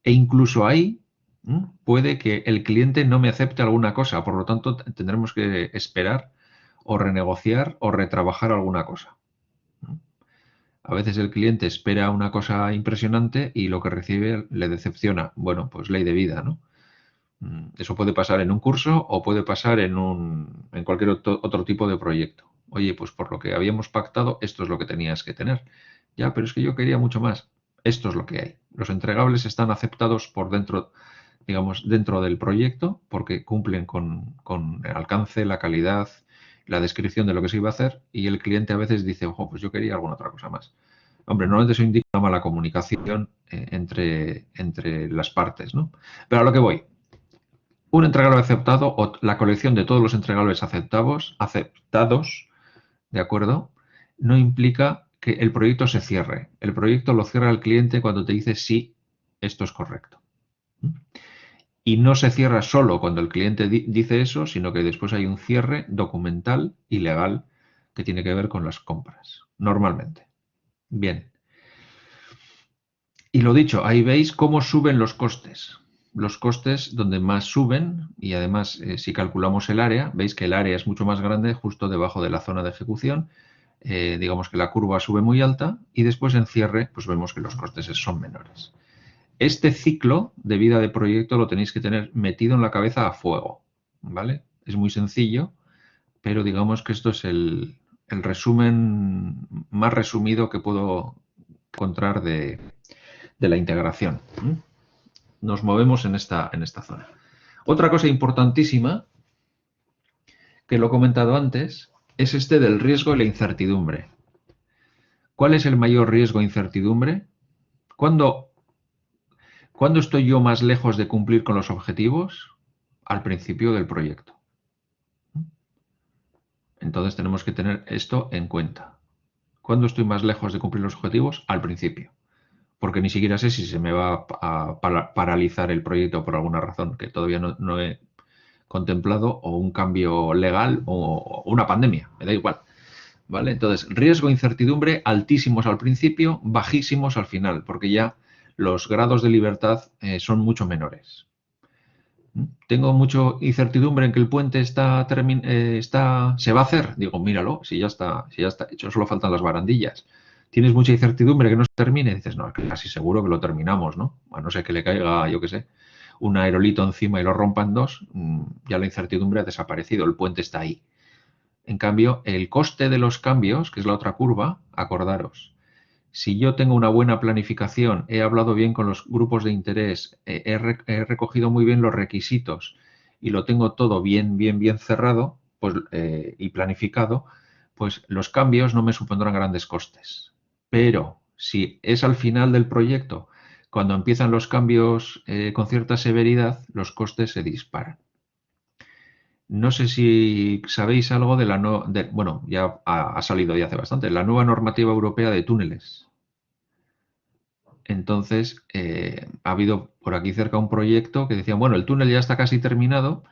E incluso ahí puede que el cliente no me acepte alguna cosa, por lo tanto tendremos que esperar o renegociar o retrabajar alguna cosa. A veces el cliente espera una cosa impresionante y lo que recibe le decepciona. Bueno, pues ley de vida, ¿no? Eso puede pasar en un curso o puede pasar en cualquier otro tipo de proyecto. Oye, pues por lo que habíamos pactado, esto es lo que tenías que tener. Ya, pero es que yo quería mucho más. Esto es lo que hay. Los entregables están aceptados por dentro, digamos, dentro del proyecto porque cumplen con el alcance, la calidad, la descripción de lo que se iba a hacer y el cliente a veces dice, ojo, pues yo quería alguna otra cosa más. Hombre, normalmente eso indica una mala comunicación entre las partes, ¿no? Pero a lo que voy, un entregable aceptado o la colección de todos los entregables aceptados, ¿de acuerdo? No implica que el proyecto se cierre. El proyecto lo cierra el cliente cuando te dice sí, esto es correcto. Y no se cierra solo cuando el cliente dice eso, sino que después hay un cierre documental y legal que tiene que ver con las compras, normalmente. Bien. Y lo dicho, ahí veis cómo suben los costes. Los costes donde más suben, y además si calculamos el área, veis que el área es mucho más grande justo debajo de la zona de ejecución. Digamos que la curva sube muy alta y después en cierre pues vemos que los costes son menores. Este ciclo de vida de proyecto lo tenéis que tener metido en la cabeza a fuego, ¿vale? Es muy sencillo, pero digamos que esto es el resumen más resumido que puedo encontrar de la integración. Nos movemos en esta zona. Otra cosa importantísima, que lo he comentado antes, es este del riesgo y la incertidumbre. ¿Cuál es el mayor riesgo e incertidumbre? ¿Cuándo estoy yo más lejos de cumplir con los objetivos? Al principio del proyecto. Entonces tenemos que tener esto en cuenta. ¿Cuándo estoy más lejos de cumplir los objetivos? Al principio. Porque ni siquiera sé si se me va a paralizar el proyecto por alguna razón que todavía no he contemplado, o un cambio legal o una pandemia, me da igual. ¿Vale? Entonces, riesgo e incertidumbre altísimos al principio, bajísimos al final, porque ya los grados de libertad son mucho menores. Tengo mucha incertidumbre en que el puente se va a hacer. Digo, míralo, si ya está hecho, solo faltan las barandillas. Tienes mucha incertidumbre que no se termine. Dices, no, casi seguro que lo terminamos, ¿no? A no ser que le caiga, yo qué sé, un aerolito encima y lo rompa en dos, ya la incertidumbre ha desaparecido, el puente está ahí. En cambio, el coste de los cambios, que es la otra curva, acordaros, si yo tengo una buena planificación, he hablado bien con los grupos de interés, he recogido muy bien los requisitos y lo tengo todo bien cerrado pues, y planificado, pues los cambios no me supondrán grandes costes. Pero si es al final del proyecto, cuando empiezan los cambios con cierta severidad, los costes se disparan. No sé si sabéis algo de bueno, ya ha salido ya hace bastante, la nueva normativa europea de túneles. Entonces, ha habido por aquí cerca un proyecto que decían, bueno, el túnel ya está casi terminado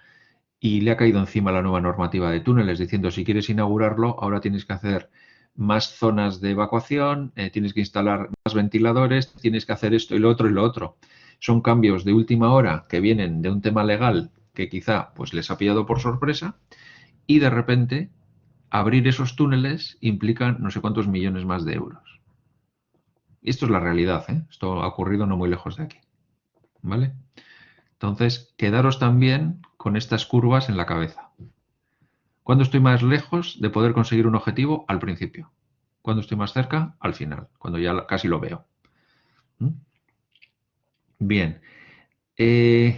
y le ha caído encima la nueva normativa de túneles diciendo si quieres inaugurarlo, ahora tienes que hacer más zonas de evacuación, tienes que instalar más ventiladores, tienes que hacer esto y lo otro y lo otro. Son cambios de última hora que vienen de un tema legal que quizá pues les ha pillado por sorpresa y de repente abrir esos túneles implica no sé cuántos millones más de euros. Y esto es la realidad, ¿eh? Esto ha ocurrido no muy lejos de aquí, ¿vale? Entonces, quedaros también con estas curvas en la cabeza. ¿Cuándo estoy más lejos de poder conseguir un objetivo? Al principio. ¿Cuándo estoy más cerca? Al final, cuando ya casi lo veo. ¿Mm? Bien. Eh,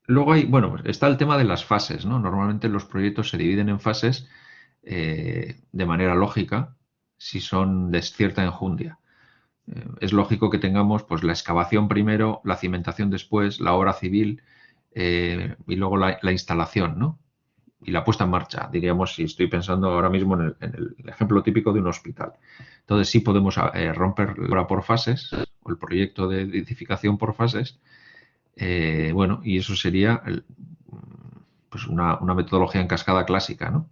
Luego hay, bueno, está el tema de las fases, ¿no? Normalmente los proyectos se dividen en fases de manera lógica si son de cierta enjundia. Es lógico que tengamos pues la excavación primero, la cimentación después, la obra civil y luego la instalación, ¿no? Y la puesta en marcha, diríamos, si estoy pensando ahora mismo en el ejemplo típico de un hospital. Entonces sí podemos romper la obra por fases o el proyecto de edificación por fases. Bueno, y eso sería pues una metodología en cascada clásica, ¿no?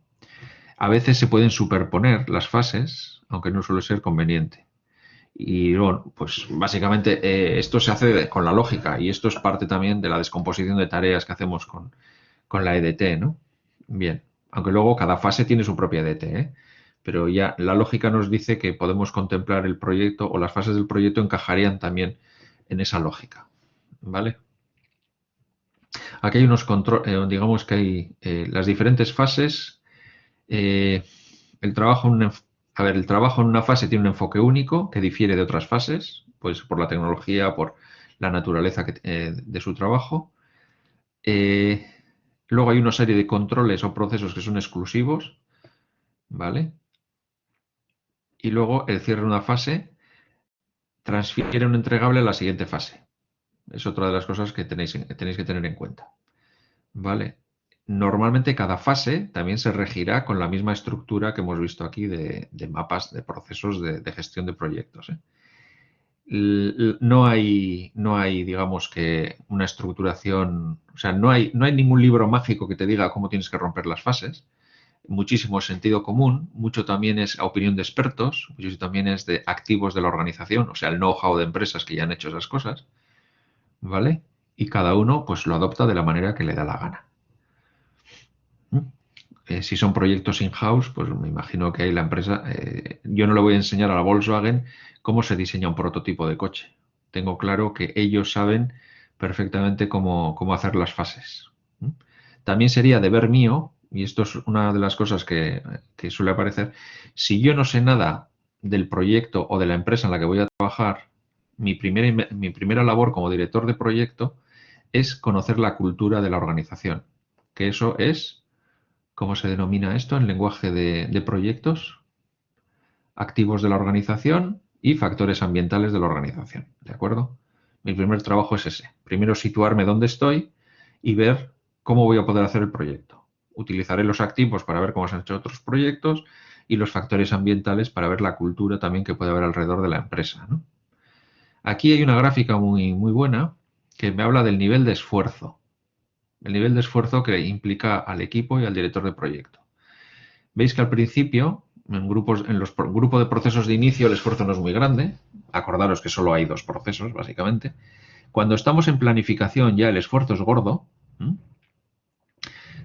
A veces se pueden superponer las fases, aunque no suele ser conveniente. Y bueno, pues básicamente esto se hace con la lógica y esto es parte también de la descomposición de tareas que hacemos con la EDT, ¿no? Bien, aunque luego cada fase tiene su propia EDT, ¿eh? Pero ya la lógica nos dice que podemos contemplar el proyecto o las fases del proyecto encajarían también en esa lógica, ¿vale? Aquí hay unos controles, digamos que hay las diferentes fases. eh, el trabajo el trabajo en una fase tiene un enfoque único que difiere de otras fases, pues por la tecnología, por la naturaleza de su trabajo. Eh, Luego hay una serie de controles o procesos que son exclusivos, ¿vale? Y luego el cierre de una fase transfiere un entregable a la siguiente fase. Es otra de las cosas que tenéis que tener en cuenta, ¿vale? Normalmente cada fase también se regirá con la misma estructura que hemos visto aquí de mapas de procesos de gestión de proyectos, ¿eh? No hay, digamos que una estructuración, o sea, no hay ningún libro mágico que te diga cómo tienes que romper las fases. Muchísimo sentido común, mucho también es opinión de expertos, mucho también es de activos de la organización, o sea, el know-how de empresas que ya han hecho esas cosas, ¿vale? Y cada uno pues lo adopta de la manera que le da la gana. Si son proyectos in-house, pues me imagino que ahí la empresa, yo no le voy a enseñar a la Volkswagen cómo se diseña un prototipo de coche. Tengo claro que ellos saben perfectamente cómo hacer las fases. También sería deber mío, y esto es una de las cosas que suele aparecer, si yo no sé nada del proyecto o de la empresa en la que voy a trabajar, mi primera labor como director de proyecto es conocer la cultura de la organización, que eso es, ¿cómo se denomina esto en lenguaje de proyectos? Activos de la organización y factores ambientales de la organización, ¿de acuerdo? Mi primer trabajo es ese. Primero situarme dónde estoy y ver cómo voy a poder hacer el proyecto. Utilizaré los activos para ver cómo se han hecho otros proyectos y los factores ambientales para ver la cultura también que puede haber alrededor de la empresa, ¿no? Aquí hay una gráfica muy, muy buena que me habla del nivel de esfuerzo. El nivel de esfuerzo que implica al equipo y al director de proyecto. Veis que al principio, en los grupos de procesos de inicio, el esfuerzo no es muy grande. Acordaros que solo hay dos procesos, básicamente. Cuando estamos en planificación ya el esfuerzo es gordo.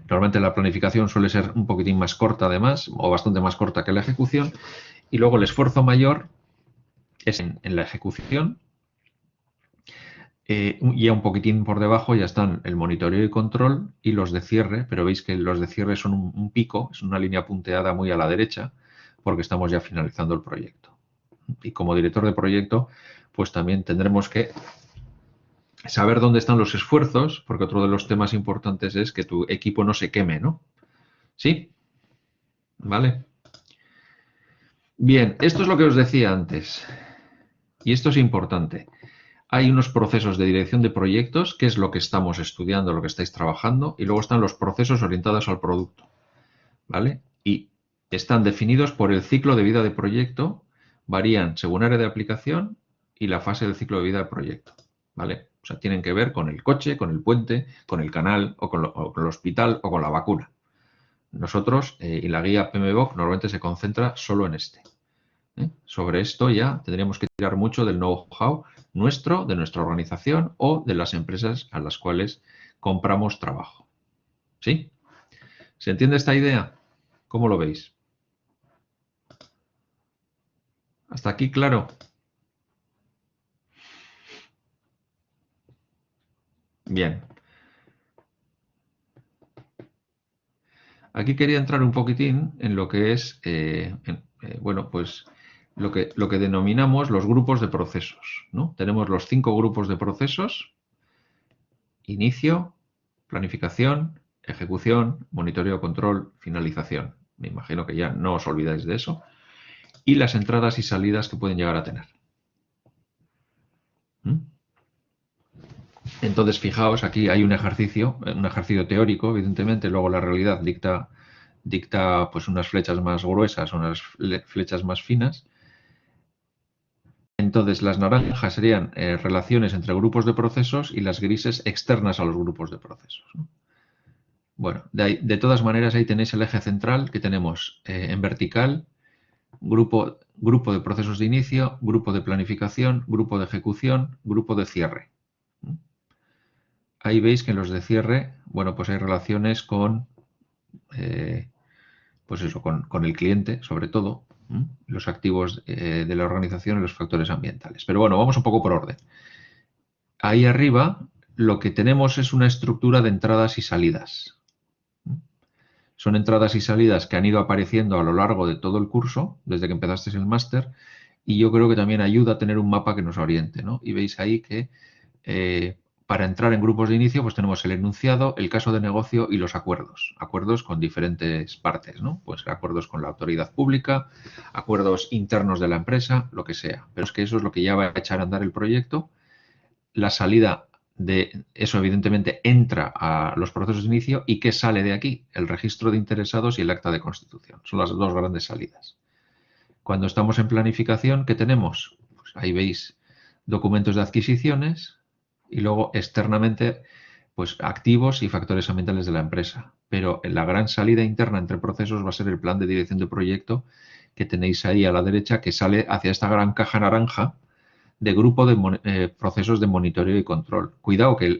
Normalmente la planificación suele ser un poquitín más corta además, o bastante más corta que la ejecución. Y luego el esfuerzo mayor es en la ejecución. Ya un poquitín por debajo ya están el monitoreo y control y los de cierre, pero veis que los de cierre son un pico, es una línea punteada muy a la derecha, porque estamos ya finalizando el proyecto. Y como director de proyecto, pues también tendremos que saber dónde están los esfuerzos, porque otro de los temas importantes es que tu equipo no se queme, ¿no? ¿Sí? ¿Vale? Bien, esto es lo que os decía antes, y esto es importante. Hay unos procesos de dirección de proyectos, que es lo que estamos estudiando, lo que estáis trabajando, y luego están los procesos orientados al producto, ¿vale? Y están definidos por el ciclo de vida de proyecto, varían según área de aplicación y la fase del ciclo de vida del proyecto, ¿vale? O sea, tienen que ver con el coche, con el puente, con el canal o con el hospital o con la vacuna. Nosotros y la guía PMBOK normalmente se concentra solo en este. Sobre esto ya tendríamos que tirar mucho del know-how nuestro, de nuestra organización o de las empresas a las cuales compramos trabajo. ¿Sí? ¿Se entiende esta idea? ¿Cómo lo veis? ¿Hasta aquí claro? Bien. Aquí quería entrar un poquitín en lo que es, bueno, pues lo que denominamos los grupos de procesos, ¿no? Tenemos los 5 grupos de procesos: inicio, planificación, ejecución, monitoreo, control, finalización. Me imagino que ya no os olvidáis de eso. Y las entradas y salidas que pueden llegar a tener. ¿Mm? Entonces, fijaos, aquí hay un ejercicio teórico, evidentemente, luego la realidad dicta pues unas flechas más gruesas, unas flechas más finas. Entonces, las naranjas serían relaciones entre grupos de procesos y las grises externas a los grupos de procesos, ¿no? Bueno, de todas maneras, ahí tenéis el eje central que tenemos en vertical: grupo de procesos de inicio, grupo de planificación, grupo de ejecución, grupo de cierre. Ahí veis que en los de cierre, bueno, pues hay relaciones con, pues eso, con el cliente, sobre todo, los activos de la organización y los factores ambientales. Pero bueno, vamos un poco por orden. Ahí arriba lo que tenemos es una estructura de entradas y salidas. Son entradas y salidas que han ido apareciendo a lo largo de todo el curso, desde que empezasteis el máster, y yo creo que también ayuda a tener un mapa que nos oriente, ¿no? Y veis ahí que para entrar en grupos de inicio, pues tenemos el enunciado, el caso de negocio y los acuerdos. Acuerdos con diferentes partes, ¿no? Pues acuerdos con la autoridad pública, acuerdos internos de la empresa, lo que sea. Pero es que eso es lo que ya va a echar a andar el proyecto. La salida de eso, evidentemente, entra a los procesos de inicio. ¿Y qué sale de aquí? El registro de interesados y el acta de constitución. Son las dos grandes salidas. Cuando estamos en planificación, ¿qué tenemos? Pues ahí veis documentos de adquisiciones y luego externamente, pues activos y factores ambientales de la empresa. Pero la gran salida interna entre procesos va a ser el plan de dirección de proyecto que tenéis ahí a la derecha, que sale hacia esta gran caja naranja de grupo de procesos de monitoreo y control. Cuidado que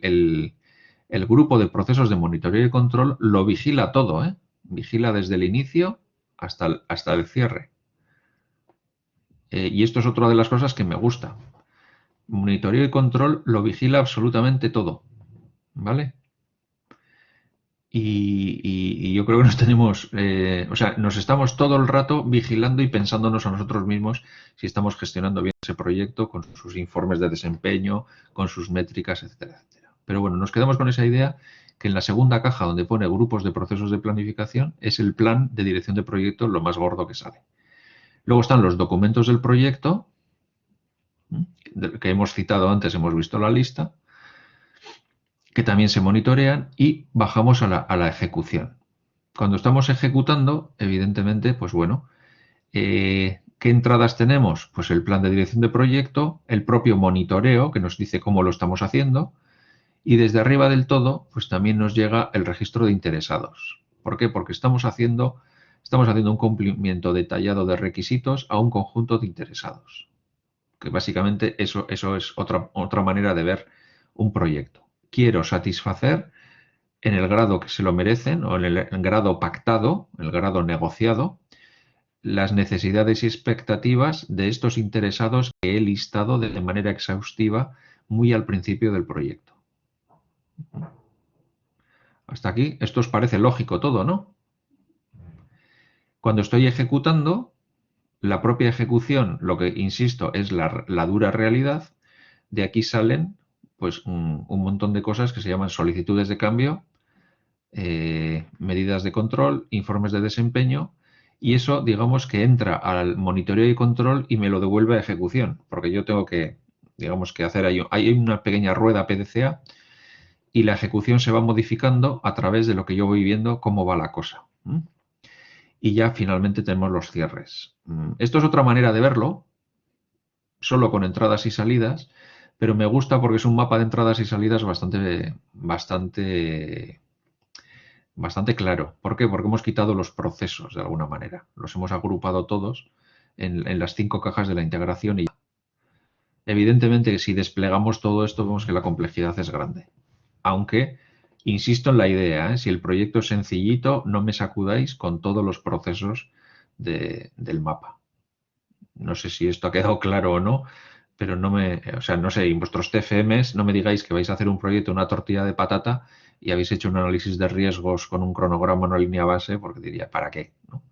el grupo de procesos de monitoreo y control lo vigila todo, ¿eh? Vigila desde el inicio hasta el cierre. Y esto es otra de las cosas que me gusta. Monitoreo y control lo vigila absolutamente todo, ¿vale? Y yo creo que nos tenemos, o sea, nos estamos todo el rato vigilando y pensándonos a nosotros mismos si estamos gestionando bien ese proyecto con sus informes de desempeño, con sus métricas, etcétera, etcétera. Pero bueno, nos quedamos con esa idea que en la segunda caja donde pone grupos de procesos de planificación es el plan de dirección de proyecto lo más gordo que sale. Luego están los documentos del proyecto, que hemos citado antes, hemos visto la lista, que también se monitorean, y bajamos a la ejecución. Cuando estamos ejecutando, evidentemente, pues bueno, ¿qué entradas tenemos? Pues el plan de dirección de proyecto, el propio monitoreo, que nos dice cómo lo estamos haciendo, y desde arriba del todo, pues también nos llega el registro de interesados. ¿Por qué? Porque estamos haciendo un cumplimiento detallado de requisitos a un conjunto de interesados. Que básicamente eso es otra manera de ver un proyecto. Quiero satisfacer en el grado que se lo merecen o en el grado pactado, el grado negociado, las necesidades y expectativas de estos interesados que he listado de manera exhaustiva muy al principio del proyecto. Hasta aquí, esto os parece lógico todo, ¿no? Cuando estoy ejecutando, la propia ejecución, lo que insisto, es la dura realidad. De aquí salen pues un montón de cosas que se llaman solicitudes de cambio, medidas de control, informes de desempeño, y eso, digamos, que entra al monitoreo y control y me lo devuelve a ejecución, porque yo tengo que, digamos, que hacer ahí, hay una pequeña rueda PDCA y la ejecución se va modificando a través de lo que yo voy viendo cómo va la cosa. Y ya finalmente tenemos los cierres. Esto es otra manera de verlo, solo con entradas y salidas, pero me gusta porque es un mapa de entradas y salidas bastante claro. ¿Por qué? Porque hemos quitado los procesos de alguna manera. Los hemos agrupado todos en las 5 cajas de la integración y evidentemente si desplegamos todo esto vemos que la complejidad es grande. Aunque, insisto en la idea, si el proyecto es sencillito, no me sacudáis con todos los procesos del mapa. No sé si esto ha quedado claro o no, pero no sé, en vuestros TFMs no me digáis que vais a hacer un proyecto, una tortilla de patata y habéis hecho un análisis de riesgos con un cronograma, una línea base, porque diría, ¿para qué? ¿No?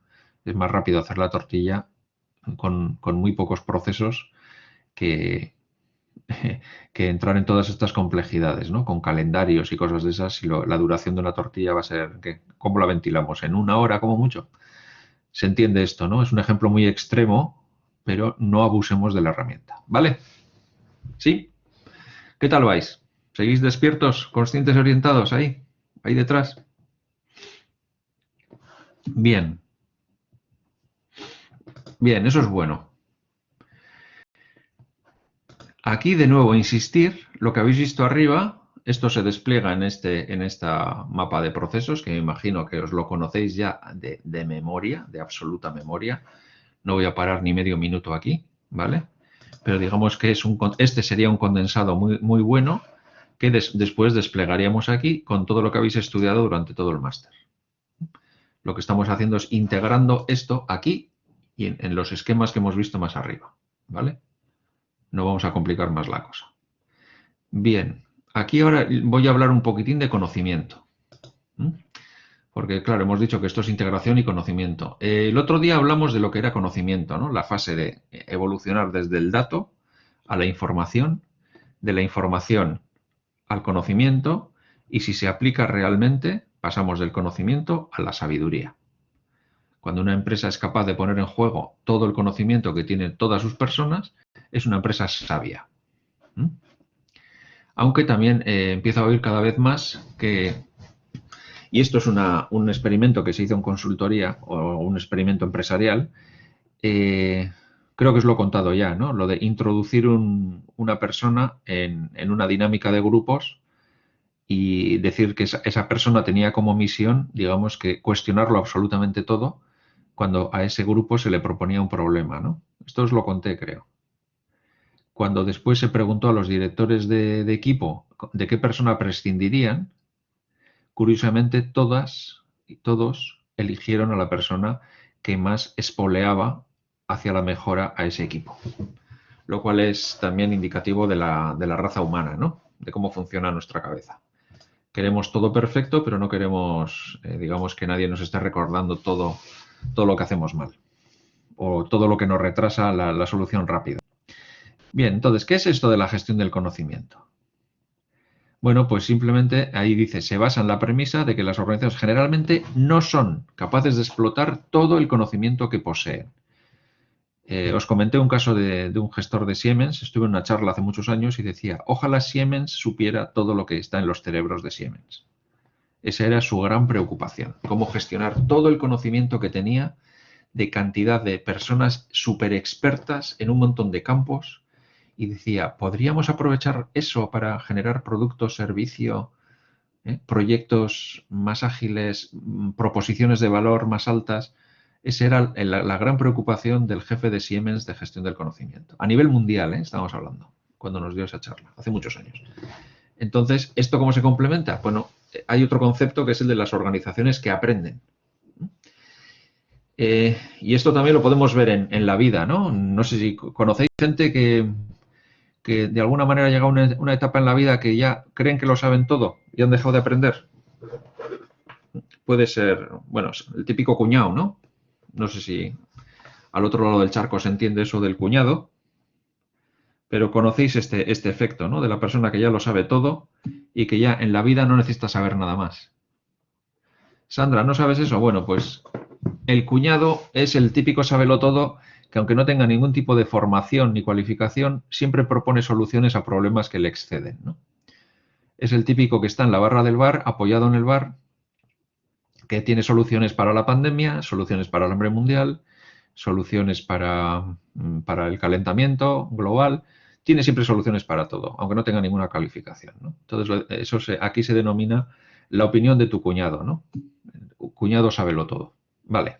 Es más rápido hacer la tortilla con muy pocos procesos que, que entrar en todas estas complejidades, ¿no? Con calendarios y cosas de esas, y la duración de una tortilla va a ser, ¿cómo la ventilamos? ¿En 1 hora como mucho? Se entiende esto, ¿no? Es un ejemplo muy extremo, pero no abusemos de la herramienta, ¿vale? ¿Sí? ¿Qué tal vais? ¿Seguís despiertos, conscientes y orientados ahí detrás? Bien. Bien, eso es bueno. Aquí de nuevo insistir, lo que habéis visto arriba, esto se despliega en esta mapa de procesos, que me imagino que os lo conocéis ya de memoria, de absoluta memoria. No voy a parar ni medio minuto aquí, ¿vale? Pero digamos que este sería un condensado muy bueno que después desplegaríamos aquí con todo lo que habéis estudiado durante todo el máster. Lo que estamos haciendo es integrando esto aquí y en los esquemas que hemos visto más arriba, ¿vale? No vamos a complicar más la cosa. Bien, aquí ahora voy a hablar un poquitín de conocimiento. Porque, claro, hemos dicho que esto es integración y conocimiento. El otro día hablamos de lo que era conocimiento, ¿no? La fase de evolucionar desde el dato a la información, de la información al conocimiento, y si se aplica realmente, pasamos del conocimiento a la sabiduría. Cuando una empresa es capaz de poner en juego todo el conocimiento que tienen todas sus personas, es una empresa sabia. Aunque también empiezo a oír cada vez más que, y esto es un experimento que se hizo en consultoría o un experimento empresarial, creo que os lo he contado ya, ¿no? Lo de introducir una persona en una dinámica de grupos y decir que esa persona tenía como misión, digamos, que cuestionarlo absolutamente todo cuando a ese grupo se le proponía un problema, ¿no? Esto os lo conté, creo. Cuando después se preguntó a los directores de equipo de qué persona prescindirían, curiosamente todas y todos eligieron a la persona que más espoleaba hacia la mejora a ese equipo. Lo cual es también indicativo de la raza humana, ¿no? De cómo funciona nuestra cabeza. Queremos todo perfecto, pero no queremos, digamos, que nadie nos esté recordando todo lo que hacemos mal o todo lo que nos retrasa la solución rápida. Bien, entonces, ¿qué es esto de la gestión del conocimiento? Bueno, pues simplemente ahí dice, se basa en la premisa de que las organizaciones generalmente no son capaces de explotar todo el conocimiento que poseen. Os comenté un caso de un gestor de Siemens, estuve en una charla hace muchos años y decía, ojalá Siemens supiera todo lo que está en los cerebros de Siemens. Esa era su gran preocupación, cómo gestionar todo el conocimiento que tenía de cantidad de personas súper expertas en un montón de campos, y decía, ¿podríamos aprovechar eso para generar productos, servicio, proyectos más ágiles, proposiciones de valor más altas? Esa era la gran preocupación del jefe de Siemens de gestión del conocimiento. A nivel mundial, estamos hablando, cuando nos dio esa charla, hace muchos años. Entonces, ¿esto cómo se complementa? Bueno, hay otro concepto que es el de las organizaciones que aprenden. Y esto también lo podemos ver en la vida, ¿no? No sé si conocéis gente que de alguna manera llega a una etapa en la vida que ya creen que lo saben todo y han dejado de aprender. Puede ser, bueno, el típico cuñado, ¿no? No sé si al otro lado del charco se entiende eso del cuñado, pero conocéis este efecto, ¿no? De la persona que ya lo sabe todo y que ya en la vida no necesita saber nada más. Sandra, ¿no sabes eso? Bueno, pues el cuñado es el típico sabelotodo que, aunque no tenga ningún tipo de formación ni cualificación, siempre propone soluciones a problemas que le exceden, ¿no? Es el típico que está en la barra del bar, apoyado en el bar, que tiene soluciones para la pandemia, soluciones para el hambre mundial, soluciones para el calentamiento global. tiene siempre soluciones para todo, aunque no tenga ninguna calificación, ¿no? Entonces, eso aquí se denomina la opinión de tu cuñado, ¿no? Cuñado sábelo todo. Vale.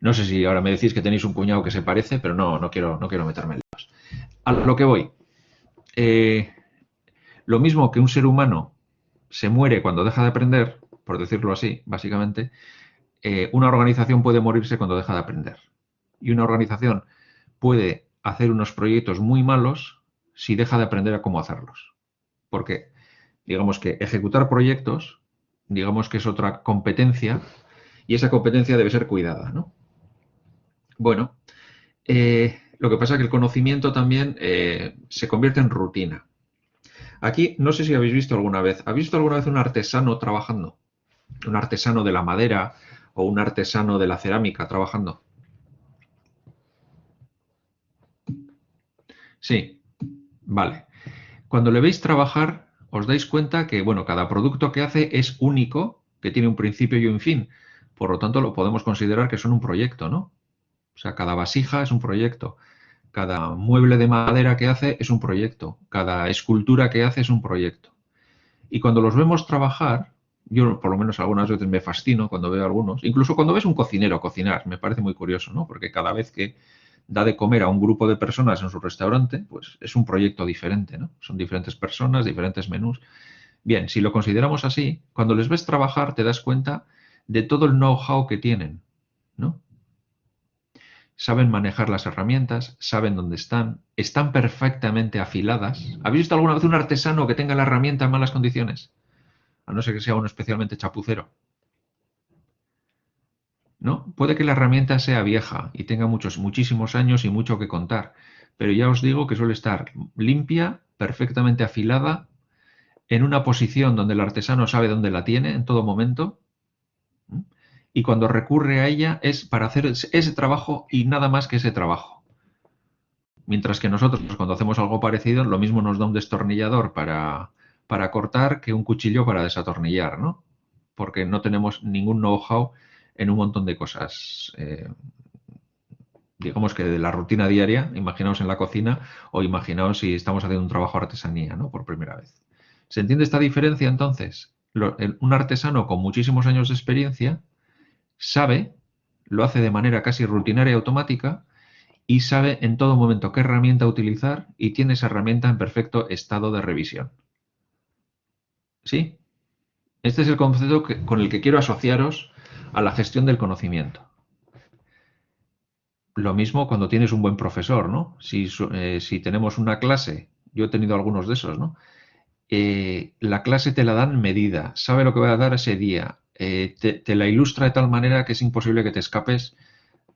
No sé si ahora me decís que tenéis un cuñado que se parece, pero no quiero meterme en líos. A lo que voy. Lo mismo que un ser humano se muere cuando deja de aprender, por decirlo así, básicamente, una organización puede morirse cuando deja de aprender. Y una organización puede hacer unos proyectos muy malos si deja de aprender a cómo hacerlos. Porque, digamos que ejecutar proyectos, digamos que es otra competencia, y esa competencia debe ser cuidada, ¿no? Bueno, lo que pasa es que el conocimiento también se convierte en rutina. Aquí, no sé si habéis visto alguna vez, ¿habéis visto alguna vez un artesano trabajando? Un artesano de la madera o un artesano de la cerámica trabajando. Sí, vale. Cuando le veis trabajar, os dais cuenta que, bueno, cada producto que hace es único, que tiene un principio y un fin. Por lo tanto, lo podemos considerar que son un proyecto, ¿no? O sea, cada vasija es un proyecto. Cada mueble de madera que hace es un proyecto. Cada escultura que hace es un proyecto. Y cuando los vemos trabajar, yo por lo menos algunas veces me fascino cuando veo algunos, incluso cuando ves un cocinero cocinar, me parece muy curioso, ¿no? Porque cada vez que da de comer a un grupo de personas en su restaurante, pues es un proyecto diferente, ¿no? Son diferentes personas, diferentes menús. Bien, si lo consideramos así, cuando les ves trabajar te das cuenta de todo el know-how que tienen, ¿no? Saben manejar las herramientas, saben dónde están perfectamente afiladas. ¿Habéis visto alguna vez un artesano que tenga la herramienta en malas condiciones? A no ser que sea uno especialmente chapucero, ¿no? Puede que la herramienta sea vieja y tenga muchísimos años y mucho que contar, pero ya os digo que suele estar limpia, perfectamente afilada, en una posición donde el artesano sabe dónde la tiene en todo momento, ¿m? Y cuando recurre a ella es para hacer ese trabajo y nada más que ese trabajo. Mientras que nosotros, cuando hacemos algo parecido, lo mismo nos da un destornillador para cortar que un cuchillo para desatornillar, ¿no? Porque no tenemos ningún know-how en un montón de cosas. Digamos que de la rutina diaria, imaginaos en la cocina o imaginaos si estamos haciendo un trabajo de artesanía, ¿no? Por primera vez. ¿Se entiende esta diferencia entonces? Un artesano con muchísimos años de experiencia sabe, lo hace de manera casi rutinaria y automática, y sabe en todo momento qué herramienta utilizar y tiene esa herramienta en perfecto estado de revisión. ¿Sí? Este es el concepto con el que quiero asociaros a la gestión del conocimiento. Lo mismo cuando tienes un buen profesor, ¿no? Si tenemos una clase, yo he tenido algunos de esos, ¿no? La clase te la dan medida, sabe lo que va a dar ese día, te la ilustra de tal manera que es imposible que te escapes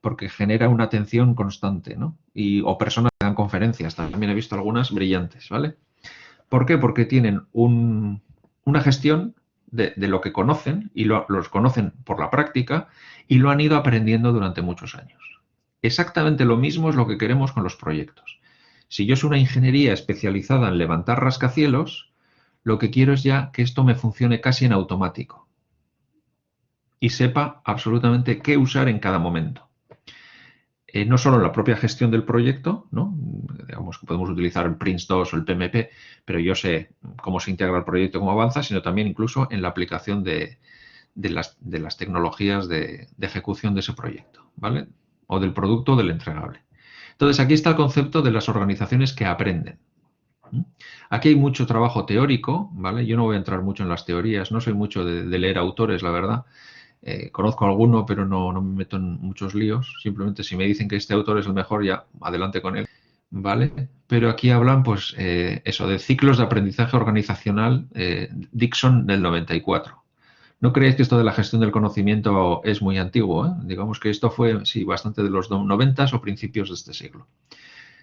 porque genera una atención constante, ¿no? O personas que dan conferencias, también he visto algunas brillantes, ¿vale? ¿Por qué? Porque tienen una gestión de lo que conocen y los conocen por la práctica y lo han ido aprendiendo durante muchos años. Exactamente lo mismo es lo que queremos con los proyectos. Si yo soy una ingeniería especializada en levantar rascacielos, lo que quiero es ya que esto me funcione casi en automático y sepa absolutamente qué usar en cada momento. No solo en la propia gestión del proyecto, ¿no? Digamos que podemos utilizar el Prince2 o el PMP, pero yo sé cómo se integra el proyecto, cómo avanza, sino también incluso en la aplicación de las tecnologías de ejecución de ese proyecto, ¿vale? O del producto o del entregable. Entonces, aquí está el concepto de las organizaciones que aprenden. Aquí hay mucho trabajo teórico, ¿vale? Yo no voy a entrar mucho en las teorías, no soy mucho de leer autores, la verdad. Conozco alguno, pero no me meto en muchos líos. Simplemente si me dicen que este autor es el mejor, ya adelante con él, ¿vale? Pero aquí hablan, pues, eso, de ciclos de aprendizaje organizacional, Dixon del 94. No creéis que esto de la gestión del conocimiento es muy antiguo, ¿eh? Digamos que esto fue, sí, bastante de los 90 o principios de este siglo.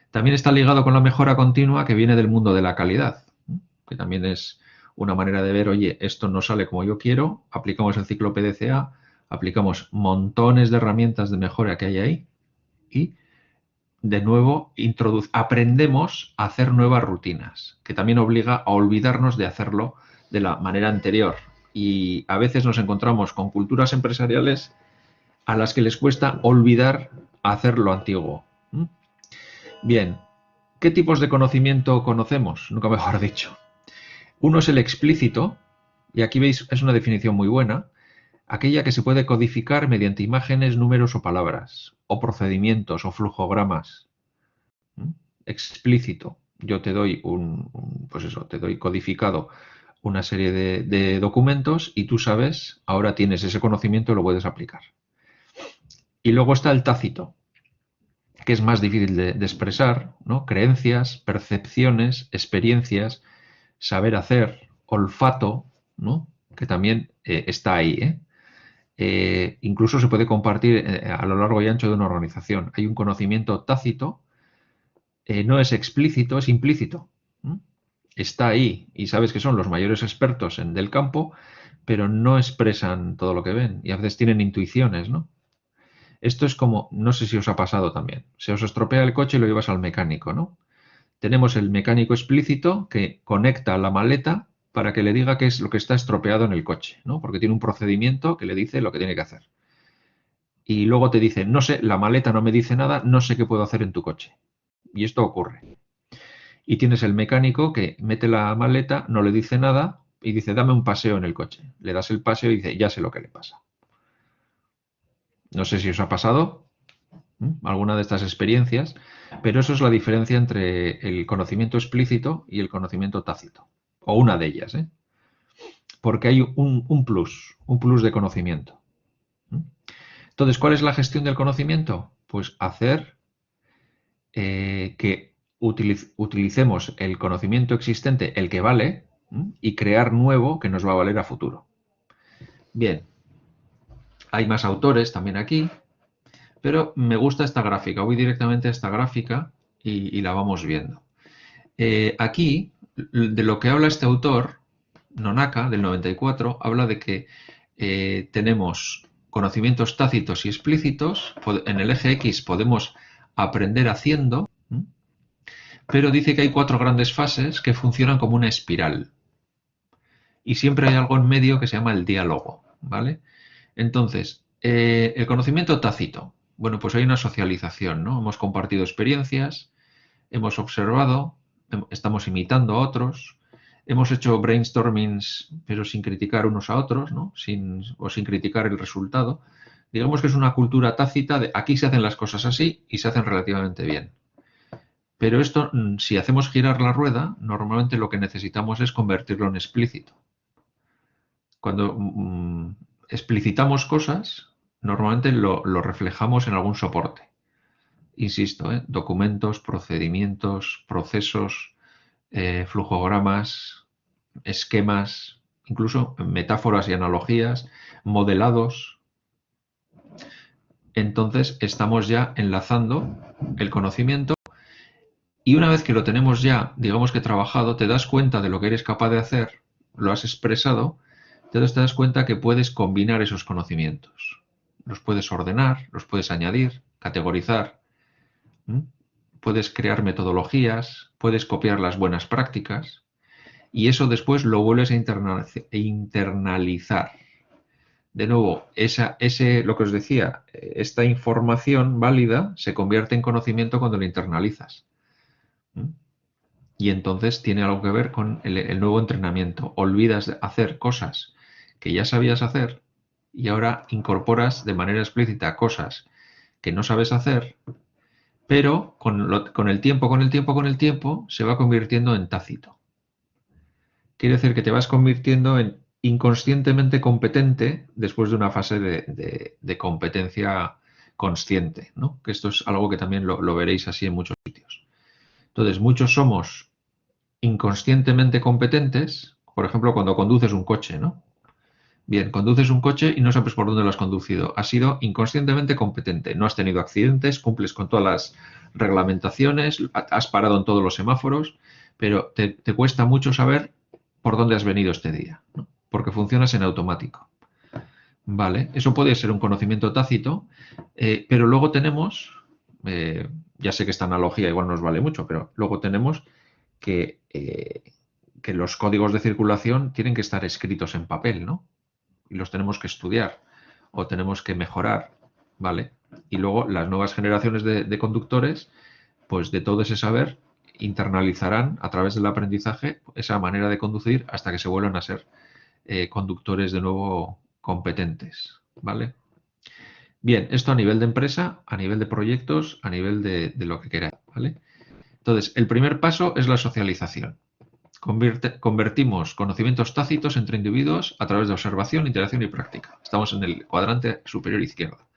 También está ligado con la mejora continua que viene del mundo de la calidad, ¿eh? Que también es una manera de ver, oye, esto no sale como yo quiero, aplicamos el ciclo PDCA, aplicamos montones de herramientas de mejora que hay ahí y, de nuevo, aprendemos a hacer nuevas rutinas, que también obliga a olvidarnos de hacerlo de la manera anterior. Y a veces nos encontramos con culturas empresariales a las que les cuesta olvidar hacer lo antiguo. Bien, ¿Qué tipos de conocimiento conocemos? Nunca mejor dicho. Uno es el explícito, y aquí veis, es una definición muy buena, aquella que se puede codificar mediante imágenes, números o palabras, o procedimientos o flujogramas. ¿Mm? Explícito. Yo te doy pues eso, te doy codificado una serie de documentos y tú sabes, ahora tienes ese conocimiento y lo puedes aplicar. Y luego está el tácito, que es más difícil de expresar, ¿no? Creencias, percepciones, experiencias, saber hacer, olfato, ¿no? Que también está ahí, ¿eh? Incluso se puede compartir a lo largo y ancho de una organización. Hay un conocimiento tácito, no es explícito, es implícito. ¿Mm? Está ahí y sabes que son los mayores expertos del campo, pero no expresan todo lo que ven y a veces tienen intuiciones, ¿no? Esto es como, no sé si os ha pasado también, se os estropea el coche y lo llevas al mecánico, ¿no? Tenemos el mecánico explícito que conecta la maleta para que le diga qué es lo que está estropeado en el coche, ¿no? Porque tiene un procedimiento que le dice lo que tiene que hacer. Y luego te dice, no sé, la maleta no me dice nada, no sé qué puedo hacer en tu coche. Y esto ocurre. Y tienes el mecánico que mete la maleta, no le dice nada y dice, dame un paseo en el coche. Le das el paseo y dice, ya sé lo que le pasa. No sé si os ha pasado alguna de estas experiencias, pero eso es la diferencia entre el conocimiento explícito y el conocimiento tácito. O una de ellas, ¿eh? Porque hay un plus de conocimiento. Entonces, ¿cuál es la gestión del conocimiento? Pues hacer que utilicemos el conocimiento existente, el que vale, y crear nuevo que nos va a valer a futuro. Bien, hay más autores también aquí, pero me gusta esta gráfica. Voy directamente a esta gráfica y la vamos viendo. Aquí, de lo que habla este autor, Nonaka, del 94, habla de que tenemos conocimientos tácitos y explícitos. En el eje X podemos aprender haciendo, pero dice que hay 4 grandes fases que funcionan como una espiral. Y siempre hay algo en medio que se llama el diálogo, ¿vale? Entonces, el conocimiento tácito. Bueno, pues hay una socialización, ¿no? Hemos compartido experiencias, hemos observado, estamos imitando a otros, hemos hecho brainstormings, pero sin criticar unos a otros, ¿no? Sin criticar el resultado. Digamos que es una cultura tácita de aquí se hacen las cosas así y se hacen relativamente bien. Pero esto, si hacemos girar la rueda, normalmente lo que necesitamos es convertirlo en explícito. Cuando explicitamos cosas, normalmente lo reflejamos en algún soporte. Insisto, documentos, procedimientos, procesos, flujogramas, esquemas, incluso metáforas y analogías, modelados. Entonces estamos ya enlazando el conocimiento y una vez que lo tenemos ya, digamos que trabajado, te das cuenta de lo que eres capaz de hacer, lo has expresado, entonces te das cuenta que puedes combinar esos conocimientos. Los puedes ordenar, los puedes añadir, categorizar. Puedes crear metodologías, puedes copiar las buenas prácticas y eso después lo vuelves a internalizar. De nuevo, lo que os decía, esta información válida se convierte en conocimiento cuando lo internalizas. Y entonces tiene algo que ver con el nuevo entrenamiento. Olvidas de hacer cosas que ya sabías hacer y ahora incorporas de manera explícita cosas que no sabes hacer, pero con el tiempo se va convirtiendo en tácito. Quiere decir que te vas convirtiendo en inconscientemente competente después de una fase de competencia consciente, ¿no? Que esto es algo que también lo veréis así en muchos sitios. Entonces, muchos somos inconscientemente competentes, por ejemplo, cuando conduces un coche, ¿no? Bien, conduces un coche y no sabes por dónde lo has conducido. Has sido inconscientemente competente. No has tenido accidentes, cumples con todas las reglamentaciones, has parado en todos los semáforos, pero te cuesta mucho saber por dónde has venido este día, ¿no? Porque funcionas en automático. Vale, eso puede ser un conocimiento tácito, pero luego tenemos, ya sé que esta analogía igual nos vale mucho, pero luego tenemos que los códigos de circulación tienen que estar escritos en papel, ¿no? Y los tenemos que estudiar o tenemos que mejorar, ¿vale? Y luego las nuevas generaciones de conductores, pues de todo ese saber, internalizarán a través del aprendizaje esa manera de conducir hasta que se vuelvan a ser conductores de nuevo competentes, ¿vale? Bien, esto a nivel de empresa, a nivel de proyectos, a nivel de lo que queráis, ¿vale? Entonces, el primer paso es la socialización. Convertimos conocimientos tácitos entre individuos a través de observación, interacción y práctica. Estamos en el cuadrante superior izquierdo.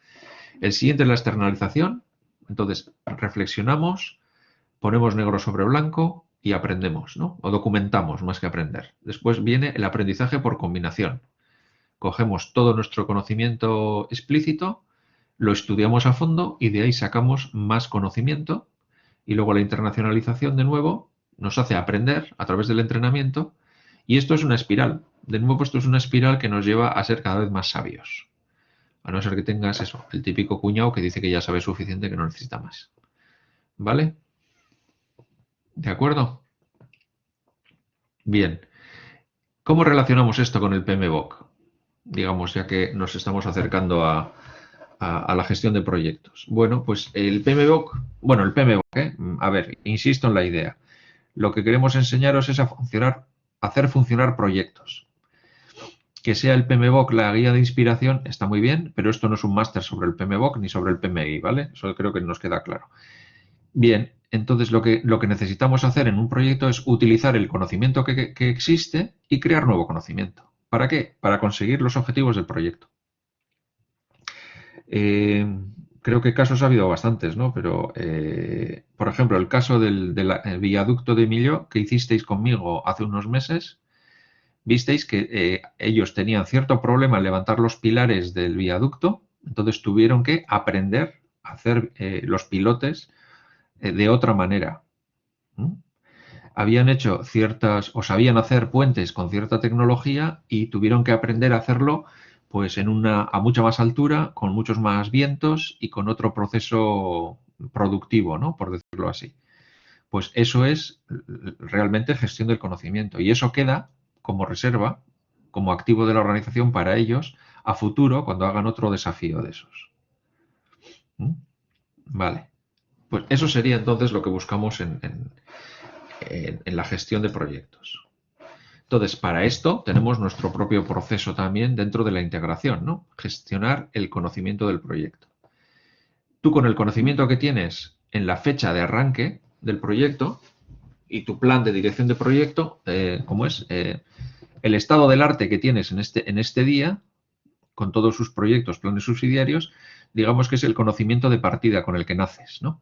El siguiente es la externalización. Entonces, reflexionamos, ponemos negro sobre blanco y aprendemos, ¿no? O documentamos más que aprender. Después viene el aprendizaje por combinación. Cogemos todo nuestro conocimiento explícito, lo estudiamos a fondo y de ahí sacamos más conocimiento. Y luego la internacionalización, de nuevo, nos hace aprender a través del entrenamiento. Y esto es una espiral. De nuevo, esto es una espiral que nos lleva a ser cada vez más sabios. A no ser que tengas eso, el típico cuñado que dice que ya sabe suficiente, que no necesita más. ¿Vale? ¿De acuerdo? Bien. ¿Cómo relacionamos esto con el PMBOK? Digamos, ya que nos estamos acercando a la gestión de proyectos. Bueno, pues el PMBOK, a ver, insisto en la idea. Lo que queremos enseñaros es a hacer funcionar proyectos. Que sea el PMBOK la guía de inspiración está muy bien, pero esto no es un máster sobre el PMBOK ni sobre el PMI, ¿vale? Eso creo que nos queda claro. Bien, entonces lo que necesitamos hacer en un proyecto es utilizar el conocimiento que existe y crear nuevo conocimiento. ¿Para qué? Para conseguir los objetivos del proyecto. Creo que casos ha habido bastantes, ¿no? Pero, por ejemplo, el caso del viaducto de Millau que hicisteis conmigo hace unos meses, visteis que ellos tenían cierto problema en levantar los pilares del viaducto, entonces tuvieron que aprender a hacer los pilotes de otra manera. Habían hecho o sabían hacer puentes con cierta tecnología y tuvieron que aprender a hacerlo pues a mucha más altura, con muchos más vientos y con otro proceso productivo, ¿no? Por decirlo así. Pues eso es realmente gestión del conocimiento y eso queda como reserva, como activo de la organización para ellos a futuro cuando hagan otro desafío de esos. Vale. Pues eso sería entonces lo que buscamos en la gestión de proyectos. Entonces, para esto tenemos nuestro propio proceso también dentro de la integración, ¿no? Gestionar el conocimiento del proyecto. Tú con el conocimiento que tienes en la fecha de arranque del proyecto y tu plan de dirección de proyecto, ¿cómo es? El estado del arte que tienes en este día, con todos sus proyectos, planes subsidiarios, digamos que es el conocimiento de partida con el que naces, ¿no?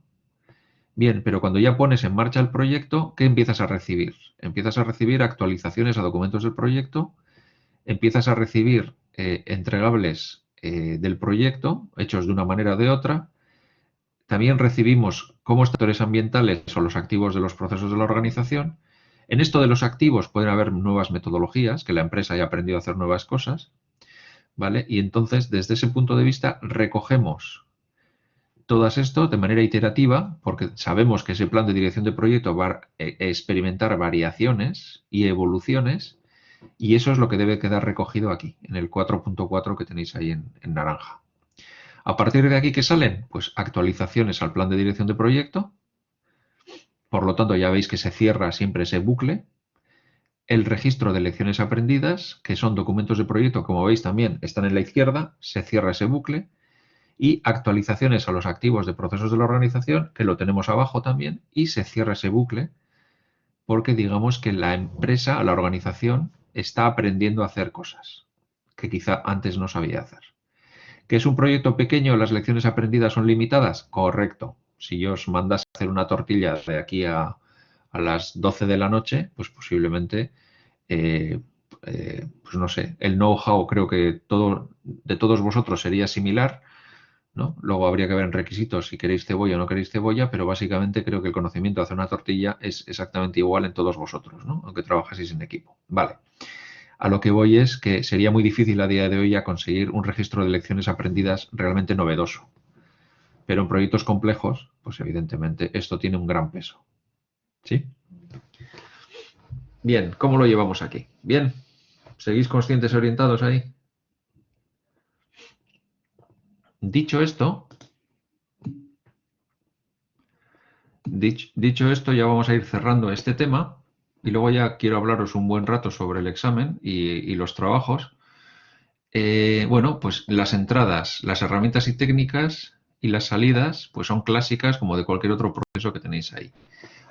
Bien, pero cuando ya pones en marcha el proyecto, ¿qué empiezas a recibir? Empiezas a recibir actualizaciones a documentos del proyecto, empiezas a recibir entregables del proyecto, hechos de una manera o de otra. También recibimos cómo están los factores ambientales o los activos de los procesos de la organización. En esto de los activos pueden haber nuevas metodologías, que la empresa haya aprendido a hacer nuevas cosas, ¿vale? Y entonces, desde ese punto de vista, recogemos todas esto de manera iterativa, porque sabemos que ese plan de dirección de proyecto va a experimentar variaciones y evoluciones, y eso es lo que debe quedar recogido aquí, en el 4.4 que tenéis ahí en naranja. A partir de aquí, ¿qué salen? Pues actualizaciones al plan de dirección de proyecto. Por lo tanto, ya veis que se cierra siempre ese bucle. El registro de lecciones aprendidas, que son documentos de proyecto, como veis también están en la izquierda, se cierra ese bucle. Y actualizaciones a los activos de procesos de la organización, que lo tenemos abajo también, y se cierra ese bucle porque digamos que la empresa, la organización, está aprendiendo a hacer cosas que quizá antes no sabía hacer. ¿Que es un proyecto pequeño, las lecciones aprendidas son limitadas? Correcto. Si yo os mandase a hacer una tortilla de aquí a las 12 de la noche, pues posiblemente, pues no sé, el know-how creo que de todos vosotros sería similar, ¿no? Luego habría que ver en requisitos si queréis cebolla o no queréis cebolla, pero básicamente creo que el conocimiento de hacer una tortilla es exactamente igual en todos vosotros, ¿no? Aunque trabajaseis en equipo. Vale. A lo que voy es que sería muy difícil a día de hoy a conseguir un registro de lecciones aprendidas realmente novedoso. Pero en proyectos complejos, pues evidentemente esto tiene un gran peso. ¿Sí? Bien, ¿cómo lo llevamos aquí? Bien, ¿seguís conscientes y orientados ahí? Dicho esto, Dicho esto, ya vamos a ir cerrando este tema y luego ya quiero hablaros un buen rato sobre el examen y los trabajos. Bueno, pues las entradas, las herramientas y técnicas y las salidas, pues son clásicas como de cualquier otro proceso que tenéis ahí.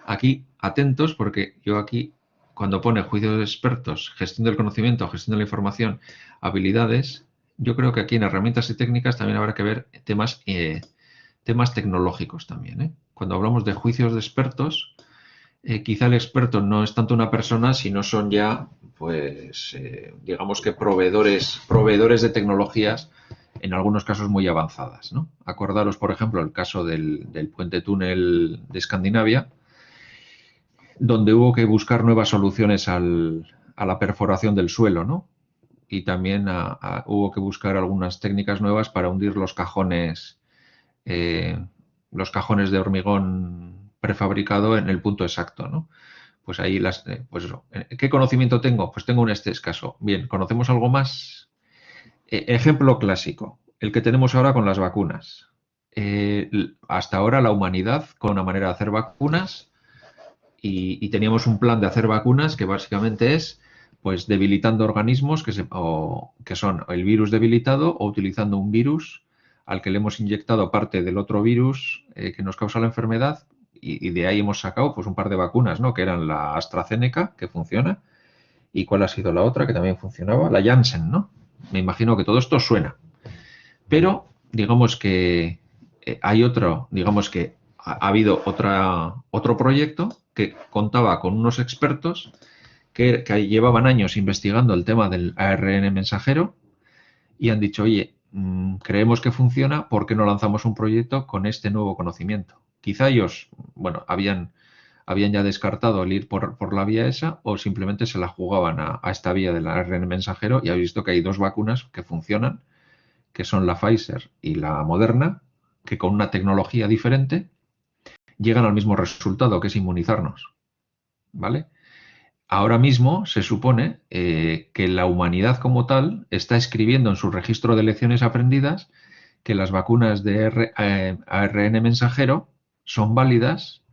Aquí, atentos, porque yo aquí, cuando pone juicios de expertos, gestión del conocimiento, gestión de la información, habilidades, yo creo que aquí en herramientas y técnicas también habrá que ver temas tecnológicos también, ¿eh? Cuando hablamos de juicios de expertos, quizá el experto no es tanto una persona, sino son ya, pues, digamos que proveedores de tecnologías, en algunos casos muy avanzadas, ¿no? Acordaros, por ejemplo, el caso del puente túnel de Escandinavia, donde hubo que buscar nuevas soluciones a la perforación del suelo, ¿no? Y también hubo que buscar algunas técnicas nuevas para hundir eh, los cajones de hormigón prefabricado en el punto exacto, ¿no? Pues ahí pues eso. ¿Qué conocimiento tengo? Pues tengo un este escaso. Bien, ¿conocemos algo más? Ejemplo clásico, el que tenemos ahora con las vacunas. Hasta ahora la humanidad, con una manera de hacer vacunas, y teníamos un plan de hacer vacunas que básicamente es pues debilitando organismos que son el virus debilitado o utilizando un virus al que le hemos inyectado parte del otro virus que nos causa la enfermedad y de ahí hemos sacado pues un par de vacunas, ¿no? Que eran la AstraZeneca, que funciona, y cuál ha sido la otra que también funcionaba, la Janssen, ¿no? Me imagino que todo esto suena. Pero digamos que digamos que ha habido otro proyecto que contaba con unos expertos que llevaban años investigando el tema del ARN mensajero y han dicho, oye, creemos que funciona, ¿por qué no lanzamos un proyecto con este nuevo conocimiento? Quizá ellos, bueno, habían ya descartado el ir por la vía esa o simplemente se la jugaban a esta vía del ARN mensajero y habéis visto que hay dos vacunas que funcionan, que son la Pfizer y la Moderna, que con una tecnología diferente llegan al mismo resultado, que es inmunizarnos. ¿Vale? Ahora mismo se supone que la humanidad como tal está escribiendo en su registro de lecciones aprendidas que las vacunas de ARN mensajero son válidas,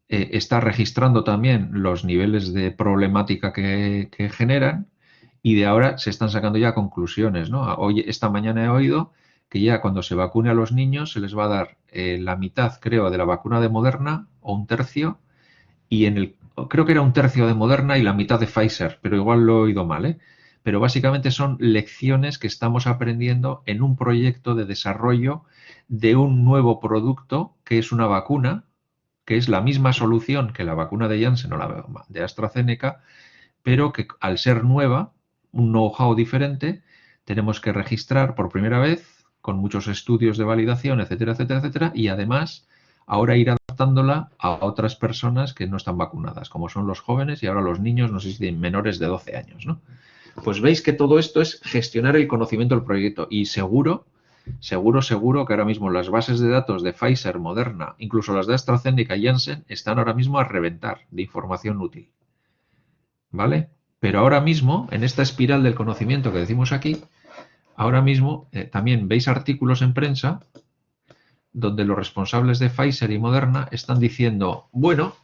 está registrando también los niveles de problemática que generan y de ahora se están sacando ya conclusiones, ¿no? Hoy, esta mañana he oído que ya cuando se vacune a los niños se les va a dar la mitad, creo, de la vacuna de Moderna o un tercio y creo que era un tercio de Moderna y la mitad de Pfizer, pero igual lo he oído mal, ¿eh? Pero básicamente son lecciones que estamos aprendiendo en un proyecto de desarrollo de un nuevo producto que es una vacuna, que es la misma solución que la vacuna de Janssen o la de AstraZeneca, pero que al ser nueva, un know-how diferente, tenemos que registrar por primera vez con muchos estudios de validación, etcétera, etcétera, etcétera, y además ahora ir adaptándola a otras personas que no están vacunadas, como son los jóvenes y ahora los niños, no sé si de menores de 12 años, ¿no? Pues veis que todo esto es gestionar el conocimiento del proyecto y seguro que ahora mismo las bases de datos de Pfizer, Moderna, incluso las de AstraZeneca y Janssen están ahora mismo a reventar de información útil. ¿Vale? Pero ahora mismo, en esta espiral del conocimiento que decimos aquí, ahora mismo también veis artículos en prensa donde los responsables de Pfizer y Moderna están diciendo, bueno,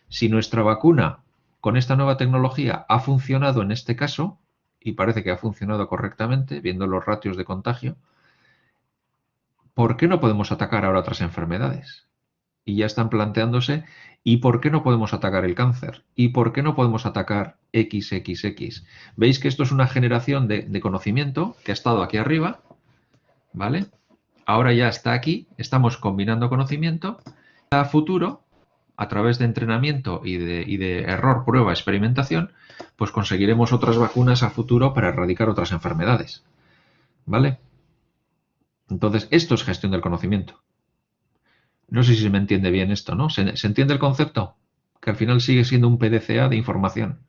si nuestra vacuna con esta nueva tecnología ha funcionado en este caso, y parece que ha funcionado correctamente, viendo los ratios de contagio, ¿por qué no podemos atacar ahora otras enfermedades? Y ya están planteándose, ¿y por qué no podemos atacar el cáncer? ¿Y por qué no podemos atacar XXX? Veis que esto es una generación de conocimiento que ha estado aquí arriba, ¿vale? Ahora ya está aquí, estamos combinando conocimiento. A futuro, a través de entrenamiento y de error, prueba, experimentación, pues conseguiremos otras vacunas a futuro para erradicar otras enfermedades, ¿vale? Entonces, esto es gestión del conocimiento. No sé si se me entiende bien esto, ¿no? ¿Se entiende el concepto? Que al final sigue siendo un PDCA de información.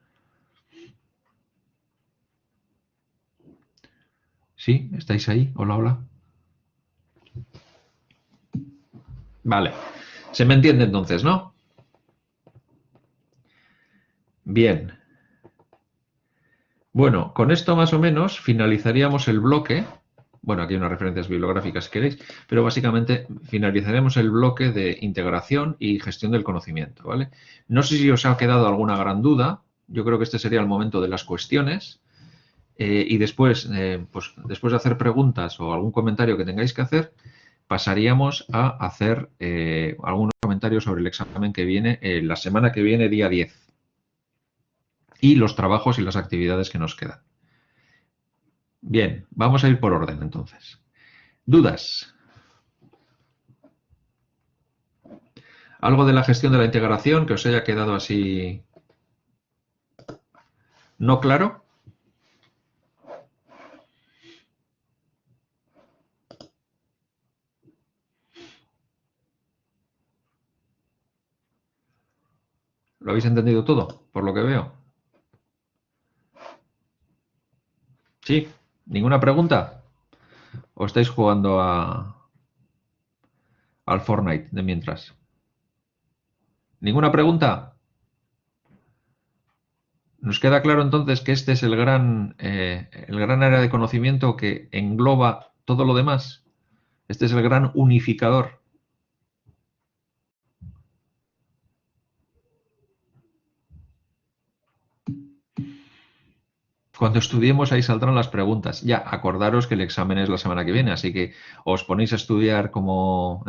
¿Sí? ¿Estáis ahí? Hola, hola. Vale. ¿Se me entiende entonces, no? Bien. Bueno, con esto más o menos finalizaríamos el bloque, Bueno, aquí hay unas referencias bibliográficas si queréis, pero básicamente finalizaremos el bloque de integración y gestión del conocimiento, ¿vale? No sé si os ha quedado alguna gran duda. Yo creo que este sería el momento de las cuestiones. Y después, pues, después de hacer preguntas o algún comentario que tengáis que hacer, pasaríamos a hacer algunos comentarios sobre el examen que viene la semana que viene, día 10. Y los trabajos y las actividades que nos quedan. Bien, vamos a ir por orden entonces. ¿Dudas? ¿Algo de la gestión de la integración que os haya quedado así no claro? ¿Lo habéis entendido todo, por lo que veo? ¿Sí? ¿Ninguna pregunta? ¿O estáis jugando al Fortnite de mientras? ¿Ninguna pregunta? Nos queda claro entonces que este es el gran área de conocimiento que engloba todo lo demás. Este es el gran unificador. Cuando estudiemos ahí saldrán las preguntas. Ya, acordaros que el examen es la semana que viene, así que os ponéis a estudiar como,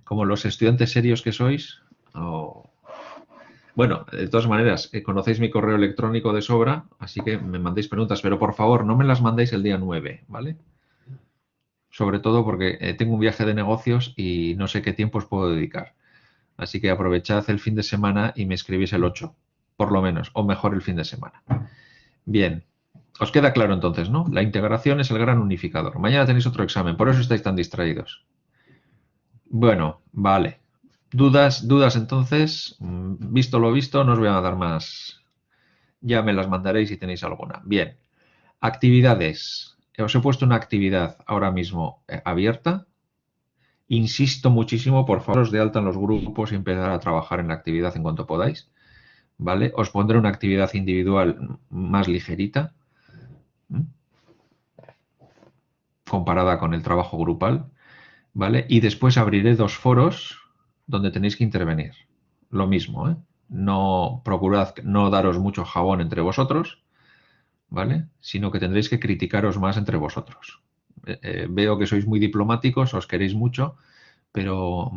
como los estudiantes serios que sois. Bueno, de todas maneras, conocéis mi correo electrónico de sobra, así que me mandéis preguntas, pero por favor no me las mandéis el día 9, ¿vale? Sobre todo porque tengo un viaje de negocios y no sé qué tiempo os puedo dedicar. Así que aprovechad el fin de semana y me escribís el 8, por lo menos, o mejor el fin de semana. Bien, os queda claro entonces, ¿no? La integración es el gran unificador. Mañana tenéis otro examen, por eso estáis tan distraídos. Bueno, vale. Dudas entonces. Visto lo visto, no os voy a dar más. Ya me las mandaréis si tenéis alguna. Bien. Actividades. Os he puesto una actividad ahora mismo abierta. Insisto muchísimo, por favor, os de alta en los grupos y empezar a trabajar en la actividad en cuanto podáis. ¿Vale? Os pondré una actividad individual más ligerita, comparada con el trabajo grupal, ¿vale? Y después abriré 2 foros donde tenéis que intervenir. Lo mismo, ¿eh? No procurad no daros mucho jabón entre vosotros, ¿vale? Sino que tendréis que criticaros más entre vosotros. Veo que sois muy diplomáticos, os queréis mucho, pero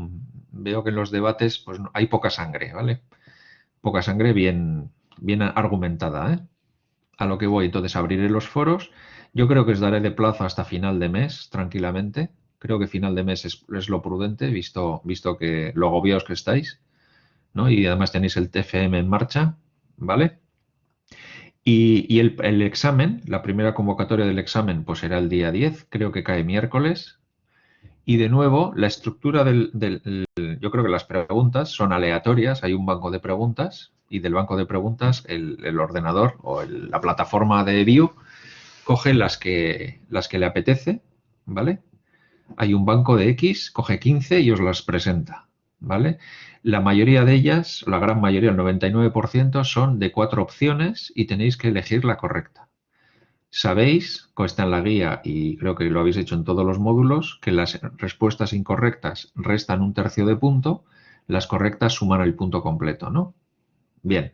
veo que en los debates pues, hay poca sangre, ¿vale? Poca sangre bien argumentada, ¿eh? A lo que voy, entonces abriré los foros. Yo creo que os daré de plazo hasta final de mes, tranquilamente. Creo que final de mes es lo prudente, visto que lo agobiados que estáis, ¿no? Y además tenéis el TFM en marcha, ¿vale? Y el examen, la primera convocatoria del examen, pues será el día 10, creo que cae miércoles. Y de nuevo, la estructura yo creo que las preguntas son aleatorias, hay un banco de preguntas y del banco de preguntas el ordenador o la plataforma de View coge las que le apetece, ¿vale? Hay un banco de X, coge 15 y os las presenta, ¿vale? La mayoría de ellas, la gran mayoría, el 99%, son de 4 opciones y tenéis que elegir la correcta. Sabéis, está en la guía y creo que lo habéis hecho en todos los módulos, que las respuestas incorrectas restan 1/3 de punto, las correctas suman el punto completo, ¿no? Bien.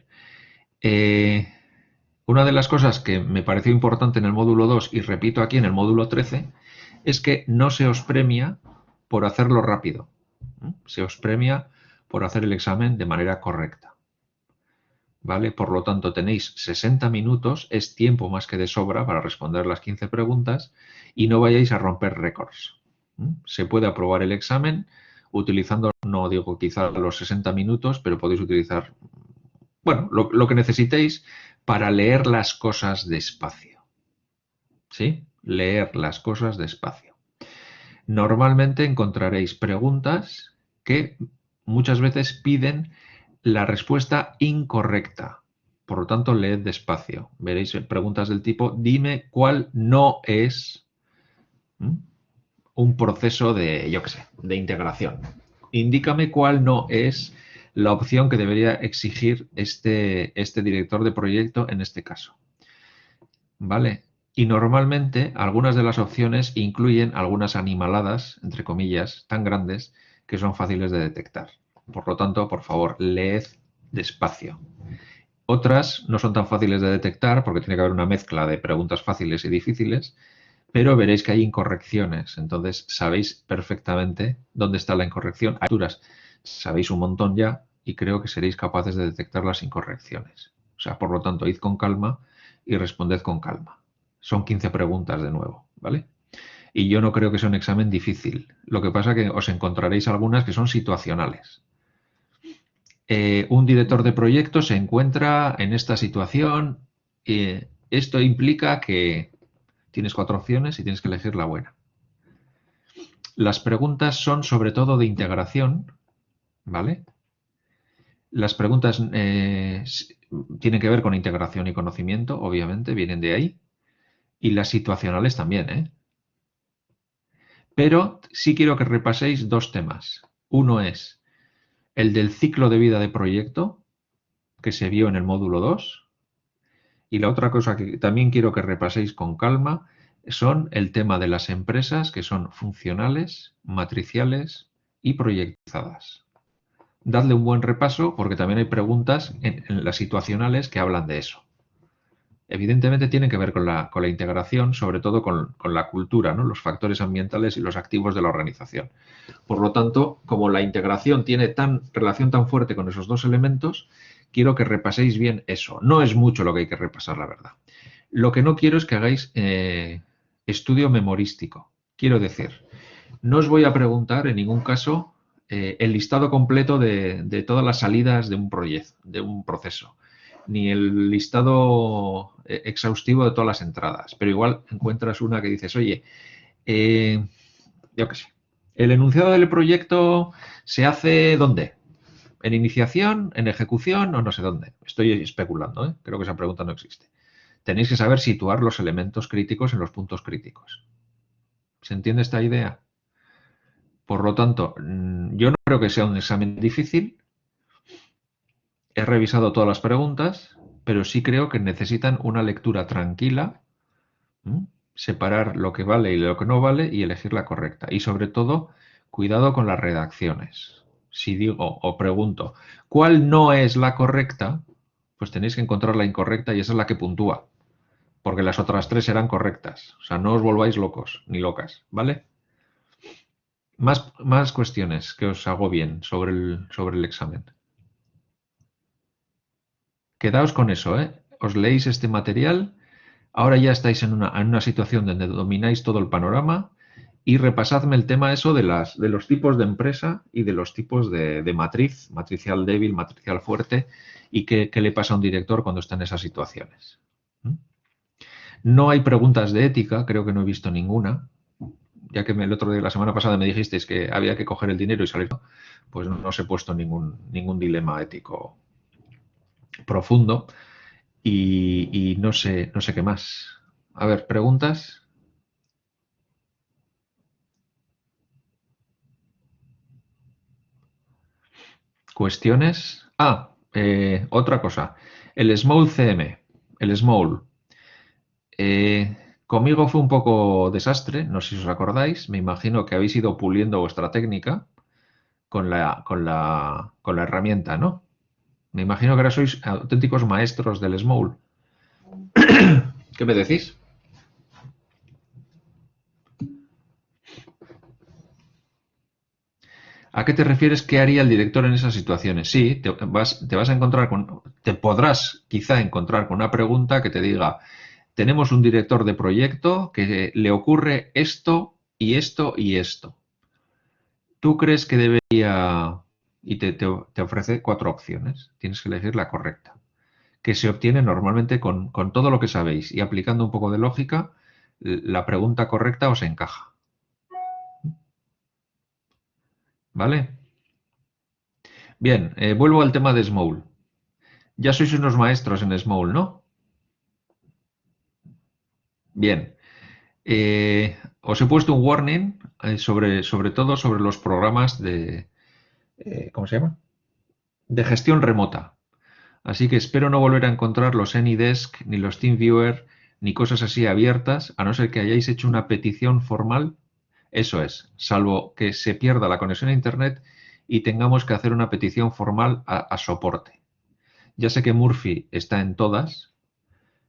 Una de las cosas que me pareció importante en el módulo 2 y repito aquí en el módulo 13 es que no se os premia por hacerlo rápido. Se os premia por hacer el examen de manera correcta. ¿Vale? Por lo tanto, tenéis 60 minutos, es tiempo más que de sobra para responder las 15 preguntas y no vayáis a romper récords. Se puede aprobar el examen utilizando, no digo quizá los 60 minutos, pero podéis utilizar, bueno, lo que necesitéis para leer las cosas despacio. ¿Sí? Leer las cosas despacio. Normalmente encontraréis preguntas que muchas veces piden la respuesta incorrecta. Por lo tanto, leed despacio. Veréis preguntas del tipo, dime cuál no es un proceso de, yo qué sé, de integración. Indícame cuál no es la opción que debería exigir este director de proyecto en este caso. ¿Vale? Y normalmente algunas de las opciones incluyen algunas animaladas, entre comillas, tan grandes que son fáciles de detectar. Por lo tanto, por favor, leed despacio. Otras no son tan fáciles de detectar porque tiene que haber una mezcla de preguntas fáciles y difíciles, pero veréis que hay incorrecciones. Entonces sabéis perfectamente dónde está la incorrección. A alturas sabéis un montón ya y creo que seréis capaces de detectar las incorrecciones. O sea, por lo tanto, id con calma y responded con calma. Son 15 preguntas de nuevo, ¿vale? Y yo no creo que sea un examen difícil. Lo que pasa es que os encontraréis algunas que son situacionales. Un director de proyecto se encuentra en esta situación. Esto implica que tienes 4 opciones y tienes que elegir la buena. Las preguntas son sobre todo de integración, ¿vale? Las preguntas tienen que ver con integración y conocimiento, obviamente, vienen de ahí. Y las situacionales también, ¿eh? Pero sí quiero que repaséis dos temas. Uno es el del ciclo de vida de proyecto, que se vio en el módulo 2. Y la otra cosa que también quiero que repaséis con calma son el tema de las empresas que son funcionales, matriciales y proyectizadas. Dadle un buen repaso porque también hay preguntas en las situacionales que hablan de eso. Evidentemente tienen que ver con la integración, sobre todo con la cultura, ¿no? Los factores ambientales y los activos de la organización. Por lo tanto, como la integración tiene relación tan fuerte con esos dos elementos, quiero que repaséis bien eso. No es mucho lo que hay que repasar, la verdad. Lo que no quiero es que hagáis estudio memorístico. Quiero decir, no os voy a preguntar en ningún caso el listado completo de todas las salidas de un proyecto, de un proceso, ni el listado exhaustivo de todas las entradas, pero igual encuentras una que dices, oye, yo qué sé, el enunciado del proyecto se hace ¿dónde? ¿En iniciación, en ejecución o no sé dónde? Estoy especulando, ¿eh? Creo que esa pregunta no existe. Tenéis que saber situar los elementos críticos en los puntos críticos. ¿Se entiende esta idea? Por lo tanto, yo no creo que sea un examen difícil. He revisado todas las preguntas, pero sí creo que necesitan una lectura tranquila, separar lo que vale y lo que no vale y elegir la correcta. Y sobre todo, cuidado con las redacciones. Si digo o pregunto, ¿cuál no es la correcta? Pues tenéis que encontrar la incorrecta y esa es la que puntúa, porque las otras 3 serán correctas. O sea, no os volváis locos ni locas, ¿vale? Más cuestiones que os hago bien sobre el examen. Quedaos con eso, ¿eh? Os leéis este material, ahora ya estáis en una situación donde domináis todo el panorama y repasadme el tema eso de los tipos de empresa y de los tipos de matriz, matricial débil, matricial fuerte, y qué le pasa a un director cuando está en esas situaciones. No hay preguntas de ética, creo que no he visto ninguna, ya que el otro día, la semana pasada, me dijisteis que había que coger el dinero y salir, pues no os he puesto ningún dilema ético profundo y no sé qué más. A ver, preguntas. ¿Cuestiones? Otra cosa. El Small CM, el Small. Conmigo fue un poco desastre, no sé si os acordáis. Me imagino que habéis ido puliendo vuestra técnica con la herramienta, ¿no? Me imagino que ahora sois auténticos maestros del Small. ¿Qué me decís? ¿A qué te refieres? ¿Qué haría el director en esas situaciones? Sí, te vas a encontrar te podrás quizá encontrar con una pregunta que te diga, tenemos un director de proyecto que le ocurre esto y esto y esto. ¿Tú crees que debería...? Y te ofrece 4 opciones. Tienes que elegir la correcta. Que se obtiene normalmente con todo lo que sabéis y aplicando un poco de lógica, la pregunta correcta os encaja. ¿Vale? Bien, vuelvo al tema de Small. Ya sois unos maestros en Small, ¿no? Bien. Os he puesto un warning sobre todo sobre los programas ¿cómo se llama? De gestión remota. Así que espero no volver a encontrar los AnyDesk, ni los TeamViewer, ni cosas así abiertas, a no ser que hayáis hecho una petición formal. Eso es, salvo que se pierda la conexión a Internet y tengamos que hacer una petición formal a soporte. Ya sé que Murphy está en todas,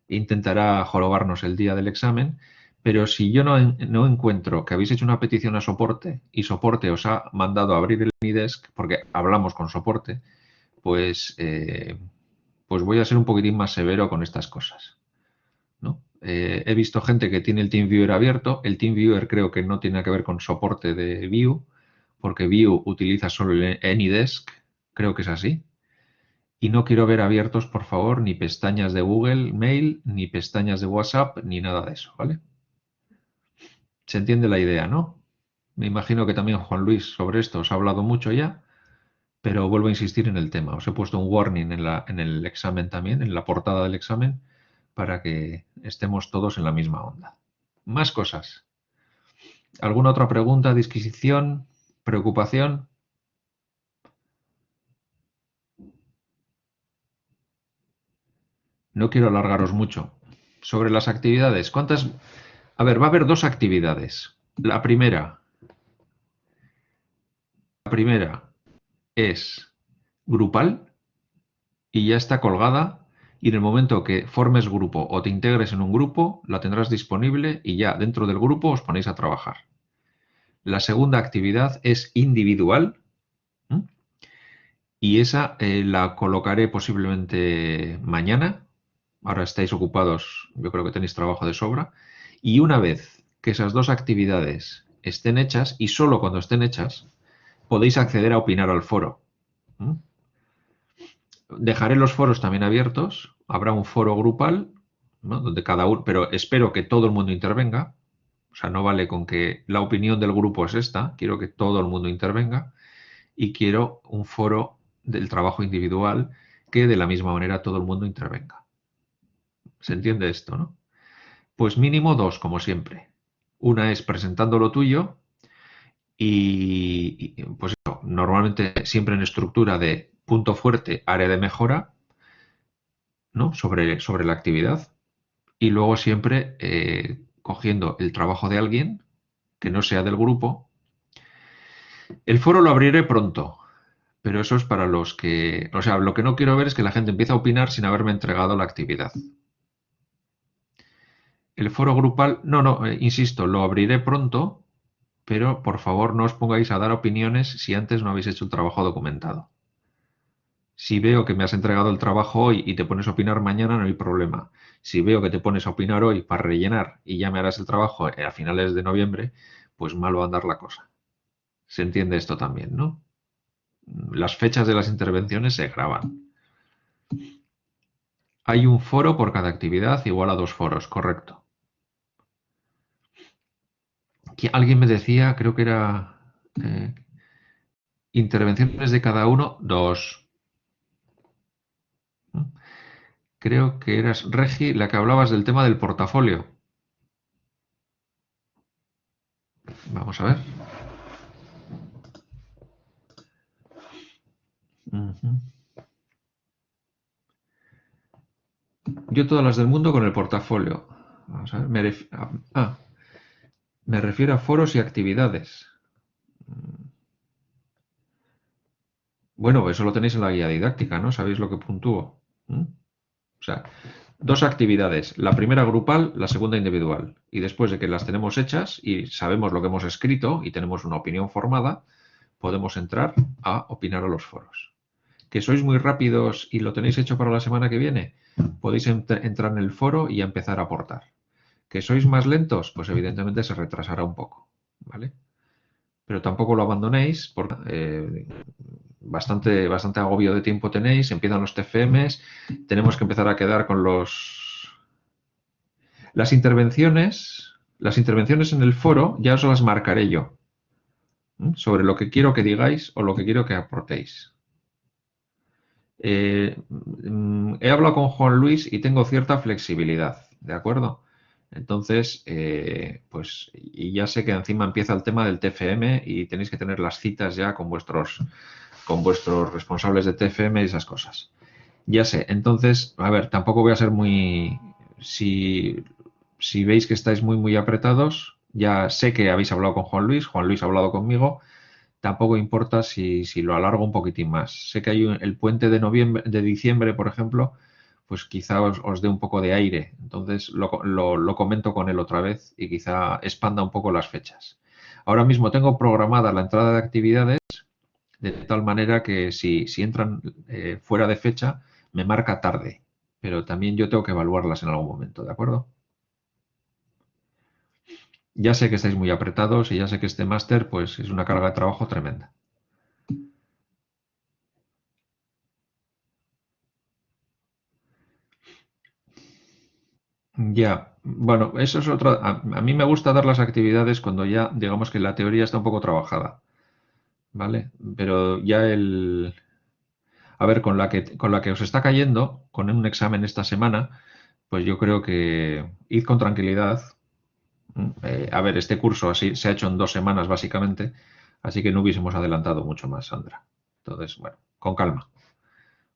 intentará jorobarnos el día del examen, pero si yo no encuentro que habéis hecho una petición a soporte y soporte os ha mandado a abrir el AnyDesk, porque hablamos con soporte, pues voy a ser un poquitín más severo con estas cosas, ¿no? He visto gente que tiene el TeamViewer abierto. El TeamViewer creo que no tiene que ver con soporte de View, porque View utiliza solo el AnyDesk, creo que es así. Y no quiero ver abiertos, por favor, ni pestañas de Google Mail, ni pestañas de WhatsApp, ni nada de eso, ¿vale? Se entiende la idea, ¿no? Me imagino que también Juan Luis sobre esto os ha hablado mucho ya, pero vuelvo a insistir en el tema. Os he puesto un warning en el examen también, en la portada del examen, para que estemos todos en la misma onda. Más cosas. ¿Alguna otra pregunta, disquisición, preocupación? No quiero alargaros mucho. Sobre las actividades, ¿cuántas? A ver, va a haber dos actividades. La primera es grupal y ya está colgada, y en el momento que formes grupo o te integres en un grupo, la tendrás disponible y ya dentro del grupo os ponéis a trabajar. La segunda actividad es individual, ¿m? Y esa la colocaré posiblemente mañana. Ahora estáis ocupados, yo creo que tenéis trabajo de sobra. Y una vez que esas dos actividades estén hechas, y solo cuando estén hechas, podéis acceder a opinar al foro. ¿M? Dejaré los foros también abiertos. Habrá un foro grupal, ¿no? Donde cada uno, pero espero que todo el mundo intervenga. O sea, no vale con que la opinión del grupo es esta. Quiero que todo el mundo intervenga y quiero un foro del trabajo individual que de la misma manera todo el mundo intervenga. ¿Se entiende esto, no? Pues mínimo dos, como siempre. Una es presentando lo tuyo y pues eso, normalmente siempre en estructura de punto fuerte, área de mejora, ¿no? Sobre la actividad. Y luego siempre cogiendo el trabajo de alguien que no sea del grupo. El foro lo abriré pronto, pero eso es para los que... O sea, lo que no quiero ver es que la gente empiece a opinar sin haberme entregado la actividad. El foro grupal, no, insisto, lo abriré pronto, pero por favor no os pongáis a dar opiniones si antes no habéis hecho el trabajo documentado. Si veo que me has entregado el trabajo hoy y te pones a opinar mañana, no hay problema. Si veo que te pones a opinar hoy para rellenar y ya me harás el trabajo a finales de noviembre, pues mal va a andar la cosa. Se entiende esto también, ¿no? Las fechas de las intervenciones se graban. Hay un foro por cada actividad igual a dos foros, correcto. Alguien me decía, creo que era intervenciones de cada uno, dos. Creo que eras Regi la que hablabas del tema del portafolio. Vamos a ver. Yo todas las del mundo con el portafolio. Vamos a ver. Me refiero a foros y actividades. Bueno, eso lo tenéis en la guía didáctica, ¿no? ¿Sabéis lo que puntúo? O sea, dos actividades, la primera grupal, la segunda individual. Y después de que las tenemos hechas y sabemos lo que hemos escrito y tenemos una opinión formada, podemos entrar a opinar a los foros. ¿Que sois muy rápidos y lo tenéis hecho para la semana que viene? Podéis entrar en el foro y empezar a aportar. ¿Que sois más lentos? Pues evidentemente se retrasará un poco, ¿vale? Pero tampoco lo abandonéis porque bastante agobio de tiempo tenéis, empiezan los TFMs, tenemos que empezar a quedar con las intervenciones en el foro ya os las marcaré yo, sobre lo que quiero que digáis o lo que quiero que aportéis. He hablado con Juan Luis y tengo cierta flexibilidad, ¿de acuerdo? Entonces, pues, y ya sé que encima empieza el tema del TFM y tenéis que tener las citas ya con vuestros responsables de TFM y esas cosas. Ya sé, entonces, a ver, tampoco voy a ser muy... Si si veis que estáis muy apretados, ya sé que habéis hablado con Juan Luis ha hablado conmigo, tampoco importa si lo alargo un poquitín más. Sé que hay el puente de diciembre, por ejemplo, pues quizá os dé un poco de aire. Entonces lo comento con él otra vez y quizá expanda un poco las fechas. Ahora mismo tengo programada la entrada de actividades de tal manera que si entran fuera de fecha, me marca tarde. Pero también yo tengo que evaluarlas en algún momento, ¿de acuerdo? Ya sé que estáis muy apretados y ya sé que este máster pues es una carga de trabajo tremenda. Ya, bueno, eso es otra. A mí me gusta dar las actividades cuando ya, digamos que la teoría está un poco trabajada, ¿vale? Pero ya a ver, con la que os está cayendo, con un examen esta semana, pues yo creo que id con tranquilidad. A ver, este curso así se ha hecho en 2 semanas básicamente, así que no hubiésemos adelantado mucho más, Sandra. Entonces, bueno, con calma,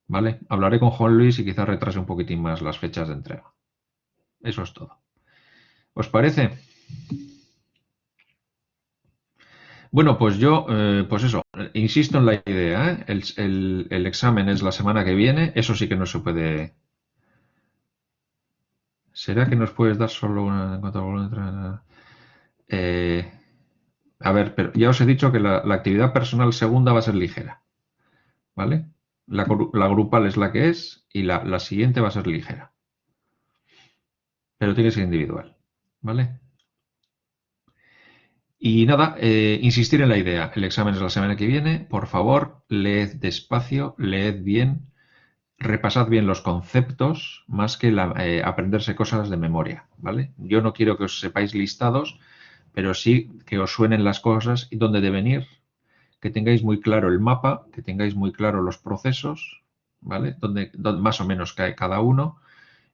¿vale? Hablaré con Juan Luis y quizás retrase un poquitín más las fechas de entrega. Eso es todo. ¿Os parece? Bueno, pues yo, pues eso, insisto en la idea, ¿eh? El examen es la semana que viene, eso sí que no se puede. ¿Será que nos puedes dar solo una en cuanto a volumen? Eh, a ver, pero ya os he dicho que la actividad personal segunda va a ser ligera, ¿vale? La grupal es la que es y la siguiente va a ser ligera, pero tiene que ser individual, ¿vale? Y nada, insistir en la idea. El examen es la semana que viene. Por favor, leed despacio, leed bien, repasad bien los conceptos, más que aprenderse cosas de memoria, ¿vale? Yo no quiero que os sepáis listados, pero sí que os suenen las cosas y dónde deben ir, que tengáis muy claro el mapa, que tengáis muy claro los procesos, ¿vale? Donde más o menos cae cada uno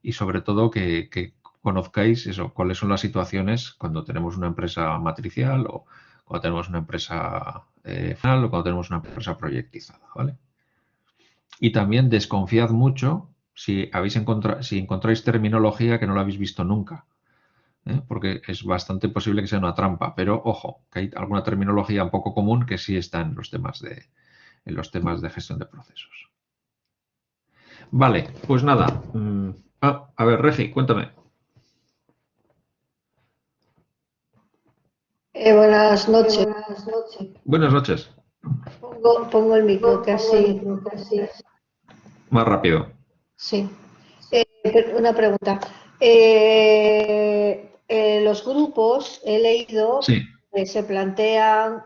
y sobre todo que conozcáis eso, cuáles son las situaciones cuando tenemos una empresa matricial o cuando tenemos una empresa final o cuando tenemos una empresa proyectizada, ¿vale? Y también desconfiad mucho si encontráis terminología que no la habéis visto nunca, ¿eh? Porque es bastante posible que sea una trampa, pero ojo, que hay alguna terminología un poco común que sí está en los temas de gestión de procesos. Vale, pues nada. A ver, Regi, cuéntame. Buenas noches. Buenas noches. Pongo el micro, que así. Más rápido. Sí. Una pregunta. Los grupos, he leído Sí, que se plantean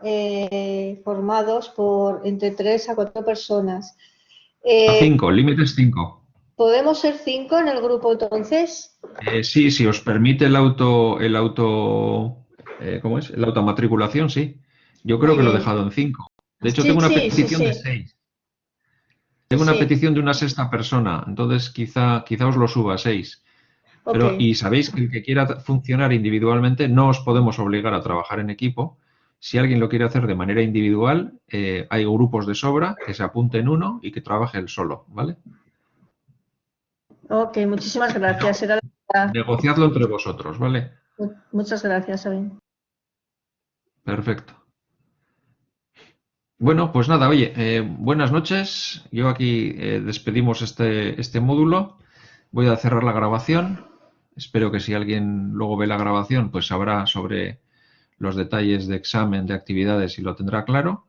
formados por entre 3 a 4 personas. a Eh, 5, límite es 5. ¿Podemos ser 5 en el grupo entonces? Sí, si os permite ¿cómo es? La automatriculación, sí. Yo creo Muy que lo he bien. dejado en 5. De hecho, Sí, tengo una sí, sí, petición de sí. 6. Sí, Tengo una sí. petición de una sexta persona, entonces quizá os lo suba a 6. Ok. Y sabéis que el que quiera funcionar individualmente, no os podemos obligar a trabajar en equipo. Si alguien lo quiere hacer de manera individual, hay grupos de sobra que se apunte en uno y que trabaje él solo, ¿vale? Ok, muchísimas Pero gracias. negociadlo entre vosotros, ¿vale? Muchas gracias, Sabine. Perfecto. Bueno, pues nada, oye, buenas noches. Yo aquí despedimos este módulo. Voy a cerrar la grabación. Espero que si alguien luego ve la grabación, pues sabrá sobre los detalles de examen, de actividades y lo tendrá claro.